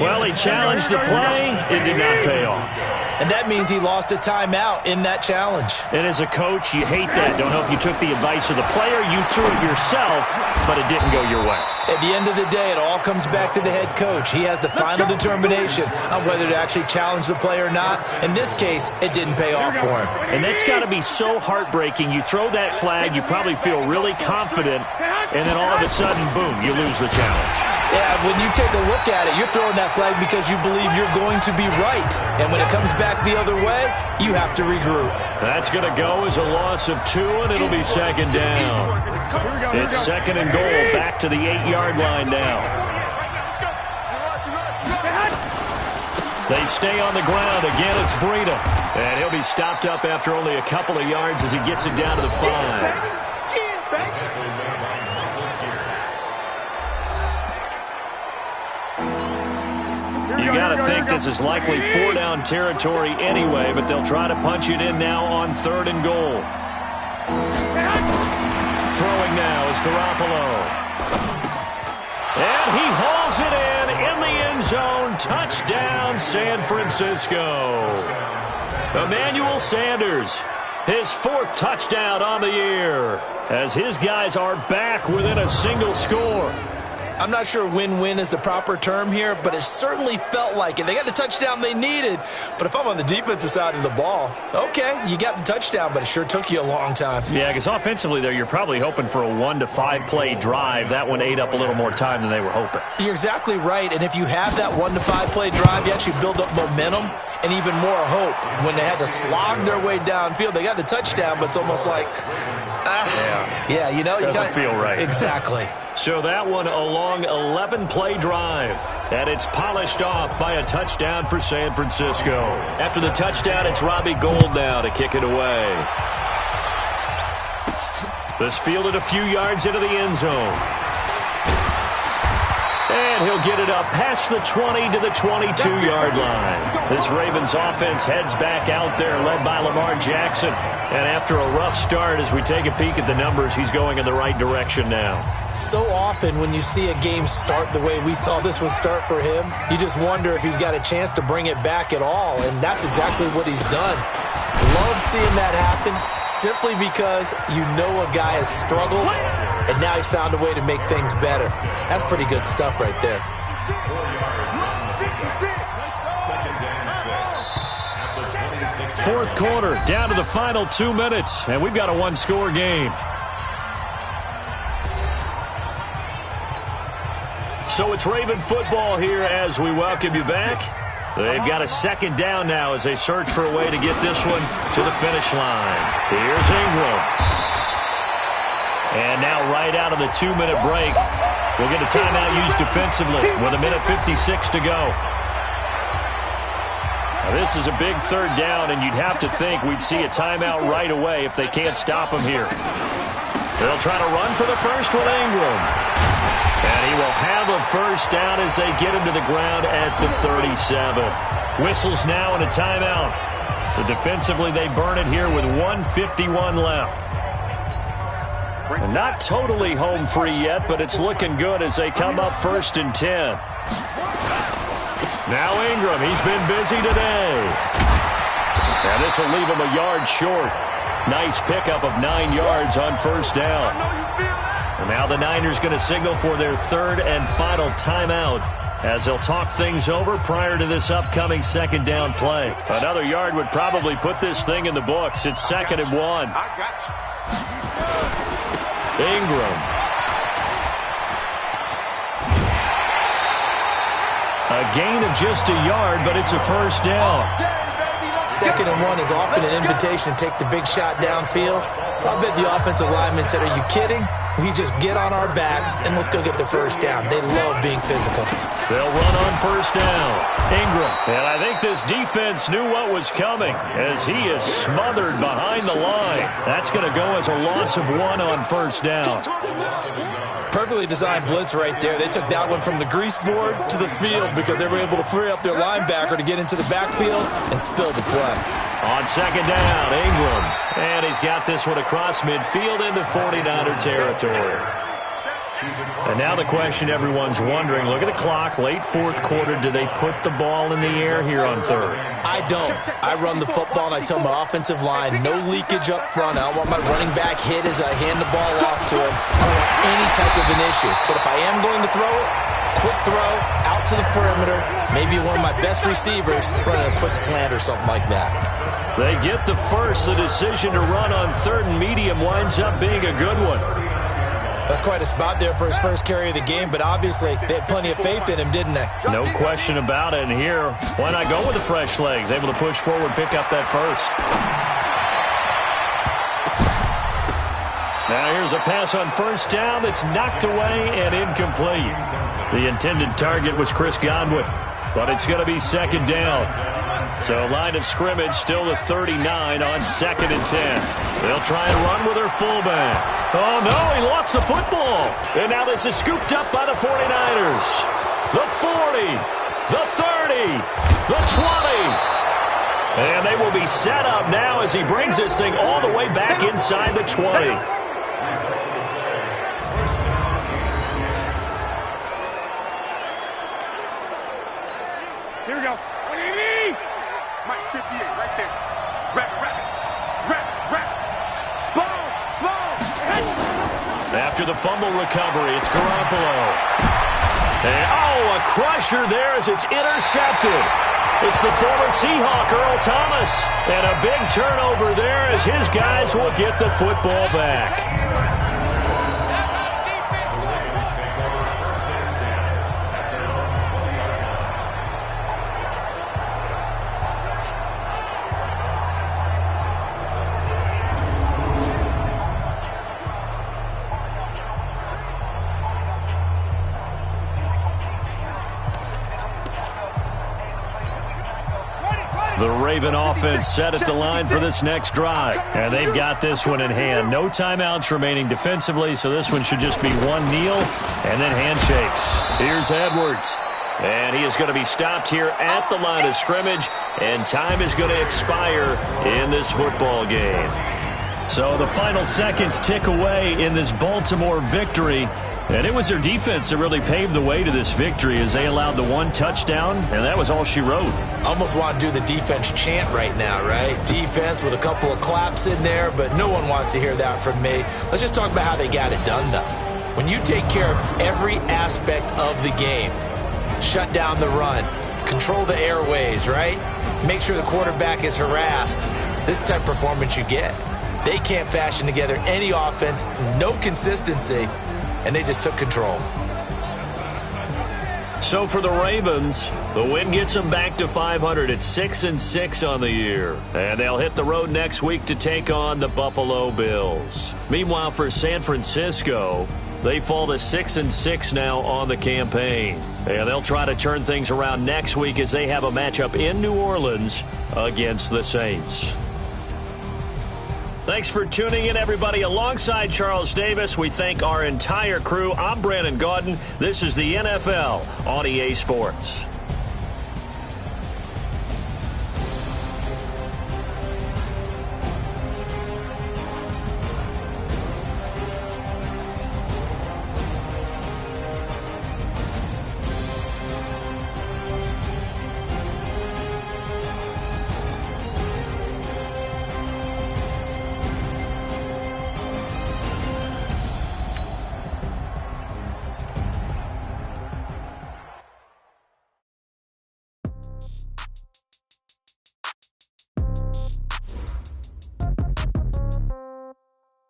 Speaker 3: Well, he challenged the play. It did not pay off.
Speaker 6: And that means he lost a timeout in that challenge.
Speaker 3: And as a coach, you hate that. Don't know if you took the advice of the player. You threw it yourself, but it didn't go your way.
Speaker 6: At the end of the day, it all comes back to the head coach. He has the final determination on whether to actually challenge the play or not. In this case, it didn't pay off for him.
Speaker 3: And that's got to be so heartbreaking. You throw that flag, you probably feel really confident, and then all of a sudden, boom, you lose the challenge.
Speaker 6: Yeah, when you take a look at it, you're throwing that flag because you believe you're going to be right. And when it comes back the other way, you have to regroup.
Speaker 3: That's going to go as a loss of 2, and it'll be 2nd down. It's 2nd and goal, back to the 8-yard line now. They stay on the ground. Again, it's Breida. And he'll be stopped up after only a couple of yards as he gets it down to the 5. You got to think this is likely 4-down territory anyway, but they'll try to punch it in now on 3rd and goal. Throwing now is Garoppolo. And he hauls it in the end zone. Touchdown, San Francisco. Emmanuel Sanders, his 4th touchdown on the year, as his guys are back within a single score.
Speaker 6: I'm not sure win-win is the proper term here, but it certainly felt like it. They got the touchdown they needed, but if I'm on the defensive side of the ball, okay, you got the touchdown, but it sure took you a long time.
Speaker 3: Yeah, because offensively there, you're probably hoping for a 1 to 5 play drive. That one ate up a little more time than they were hoping.
Speaker 6: You're exactly right, and if you have that 1 to 5 play drive, you actually build up momentum and even more hope. When they had to slog their way downfield, they got the touchdown, but it's almost like, yeah, you know,
Speaker 3: doesn't feel right.
Speaker 6: Exactly.
Speaker 3: So that one a long 11-play drive, and it's polished off by a touchdown for San Francisco. After the touchdown, it's Robbie Gould now to kick it away. This fielded a few yards into the end zone. And he'll get it up past the 20 to the 22-yard line. This Ravens offense heads back out there, led by Lamar Jackson. And after a rough start, as we take a peek at the numbers, he's going in the right direction now.
Speaker 6: So often when you see a game start the way we saw this one start for him, you just wonder if he's got a chance to bring it back at all, and that's exactly what he's done. Love seeing that happen simply because you know a guy has struggled, and now he's found a way to make things better. That's pretty good stuff right there.
Speaker 3: Fourth quarter, down to the final 2 minutes, and we've got a one-score game. So it's Raven football here as we welcome you back. They've got a second down now as they search for a way to get this one to the finish line. Here's Ingram. And now right out of the 2-minute break, we'll get a timeout used defensively with 1:56 to go. Now this is a big third down, and you'd have to think we'd see a timeout right away if they can't stop him here. They'll try to run for the first with Ingram. And he will have a first down as they get him to the ground at the 37. Whistles now and a timeout. So defensively they burn it here with 1:51 left. And not totally home free yet, but it's looking good as they come up 1st and 10. Now Ingram, he's been busy today. And this will leave him a yard short. Nice pickup of 9 yards on first down. And now the Niners going to signal for their third and final timeout as they'll talk things over prior to this upcoming second down play. Another yard would probably put this thing in the books. It's 2nd and 1. Ingram. A gain of just a yard, but it's a first down.
Speaker 6: 2nd and 1 is often an invitation to take the big shot downfield. I bet the offensive lineman said, "Are you kidding? We just get on our backs and let's go get the first down." They love being physical.
Speaker 3: They'll run on first down. Ingram. And I think this defense knew what was coming as he is smothered behind the line. That's going to go as a loss of 1 on first down.
Speaker 6: Perfectly designed blitz right there. They took that one from the grease board to the field because they were able to free up their linebacker to get into the backfield and spill the play.
Speaker 3: On second down, Ingram. And he's got this one across midfield into 49er territory. And now the question everyone's wondering, look at the clock, late fourth quarter, do they put the ball in the air here on third?
Speaker 6: I don't. I run the football and I tell my offensive line, no leakage up front. I don't want my running back hit as I hand the ball off to him. I don't want any type of an issue. But if I am going to throw it, quick throw, out to the perimeter, maybe one of my best receivers running a quick slant or something like that.
Speaker 3: They get the first. The decision to run on third and medium winds up being a good one.
Speaker 6: That's quite a spot there for his first carry of the game, but obviously they had plenty of faith in him, didn't they?
Speaker 3: No question about it. And here, why not go with the fresh legs? Able to push forward, pick up that first. Now here's a pass on first down that's knocked away and incomplete. The intended target was Chris Godwin, but it's going to be second down. So line of scrimmage still the 39 on 2nd and 10. They'll try and run with their fullback. Oh, no, he lost the football. And now this is scooped up by the 49ers. The 40, the 30, the 20. And they will be set up now as he brings this thing all the way back inside the 20.
Speaker 5: Here we go. Mike 58 right there. Rap.
Speaker 3: After the fumble recovery, it's Garoppolo. And, a crusher there as it's intercepted. It's the former Seahawk, Earl Thomas. And a big turnover there as his guys will get the football back. The Raven offense set at the line for this next drive. And they've got this one in hand. No timeouts remaining defensively, so this one should just be one kneel and then handshakes. Here's Edwards. And he is going to be stopped here at the line of scrimmage, and time is going to expire in this football game. So the final seconds tick away in this Baltimore victory. And it was their defense that really paved the way to this victory as they allowed the one touchdown, and that was all she wrote.
Speaker 6: Almost want to do the defense chant right now, right? Defense with a couple of claps in there, but no one wants to hear that from me. Let's just talk about how they got it done, though. When you take care of every aspect of the game, shut down the run, control the airways, right? Make sure the quarterback is harassed. This type of performance you get. They can't fashion together any offense, no consistency, and they just took control.
Speaker 3: So for the Ravens, the win gets them back to 500 at 6-6 on the year. And they'll hit the road next week to take on the Buffalo Bills. Meanwhile, for San Francisco, they fall to 6-6 now on the campaign. And they'll try to turn things around next week as they have a matchup in New Orleans against the Saints. Thanks for tuning in, everybody. Alongside Charles Davis, we thank our entire crew. I'm Brandon Gaudin. This is the NFL on EA Sports.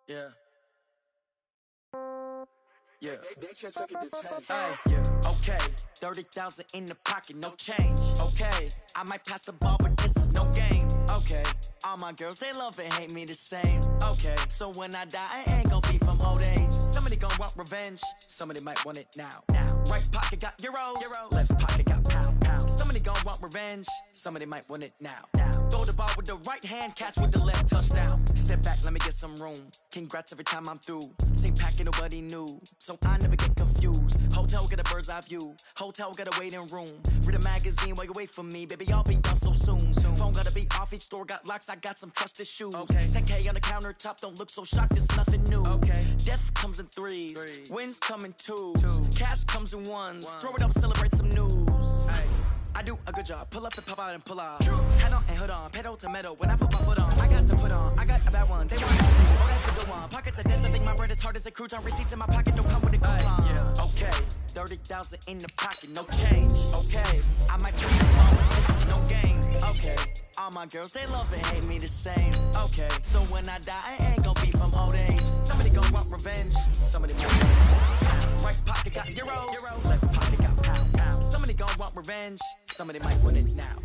Speaker 13: Yeah. Okay. 30,000 in the pocket, no change. Okay. I might pass the ball, but this is no game. Okay. All my girls, they love and hate me the same. Okay. So when I die, I ain't gonna be from old age. Somebody gonna want revenge. Somebody might want it now. Right pocket got euros. Left pocket got pound. Somebody gonna want revenge. Somebody might want it now. Throw the ball with the right hand, catch with the left, touchdown. Step back, let me get some room. Congrats every time I'm through. Same packet, nobody knew. So I never get confused. Hotel get a bird's eye view. Hotel got a waiting room. Read a magazine while you wait for me. Baby, I'll be done so soon. Phone gotta be off, each store got locks. I got some trusted shoes. 10K on the countertop, don't look so shocked, it's nothing new. Death comes in threes. Wins come in twos. Cash comes in ones. Throw it up, celebrate some news. I do a good job. Pull up to pop out and pull out. Head on and hood on. Pedal to metal. When I put my foot on, I got to put on. I got a bad one. They want to oh, that's a good one. Pockets are dense. I think my bread is hard as a crouton. Receipts in my pocket don't come with a coupon. Okay. 30,000 in the pocket. No change. Okay. I might put the ball, but this is no game. Okay. All my girls, they love and hate me the same. Okay. So when I die, I ain't gonna be from old age. Somebody gonna want revenge. Somebody might want it. Right pocket got euros. Left pocket got pound. Somebody gonna want revenge. Somebody might want it now.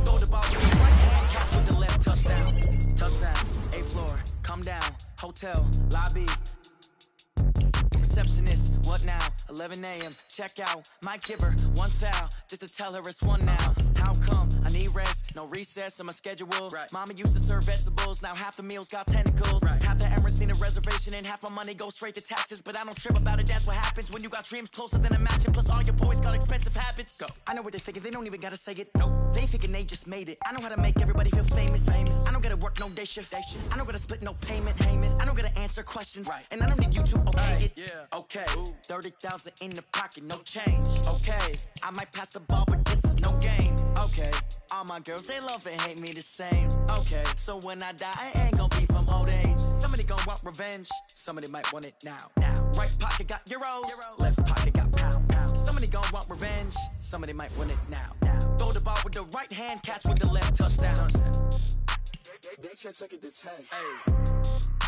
Speaker 13: Throw the ball with the right hand, catch with the left, touchdown. Touchdown, 8th floor, come down, hotel, lobby. Receptionist, what now? 11 a.m., check out. Might give her one foul, just to tell her it's one now. How come? I need rest, no recess in my schedule. Mama used to serve vegetables, now half the meals got tentacles. Half the Emirates need a reservation and half my money goes straight to taxes. But I don't trip about it, that's what happens when you got dreams closer than a match. And plus all your boys got expensive habits. Go. I know what they're thinking, they don't even gotta say it. Nope. They thinking they just made it. I know how to make everybody feel famous. I don't gotta work no day shift. I don't gotta split no payment. I don't gotta answer questions. And I don't need you to okay it. Okay. 30,000 in the pocket, no change. Okay. I might pass the ball, but this is no game. Okay. All my girls, they love and hate me the same. Okay. So when I die, I ain't gonna be from old age. Somebody gonna want revenge. Somebody might want it now. Right pocket got euros. Left pocket got pound. Somebody gonna want revenge. Somebody might want it now. Throw the ball with the right hand, catch with the left, touchdown.
Speaker 5: They check it to 10.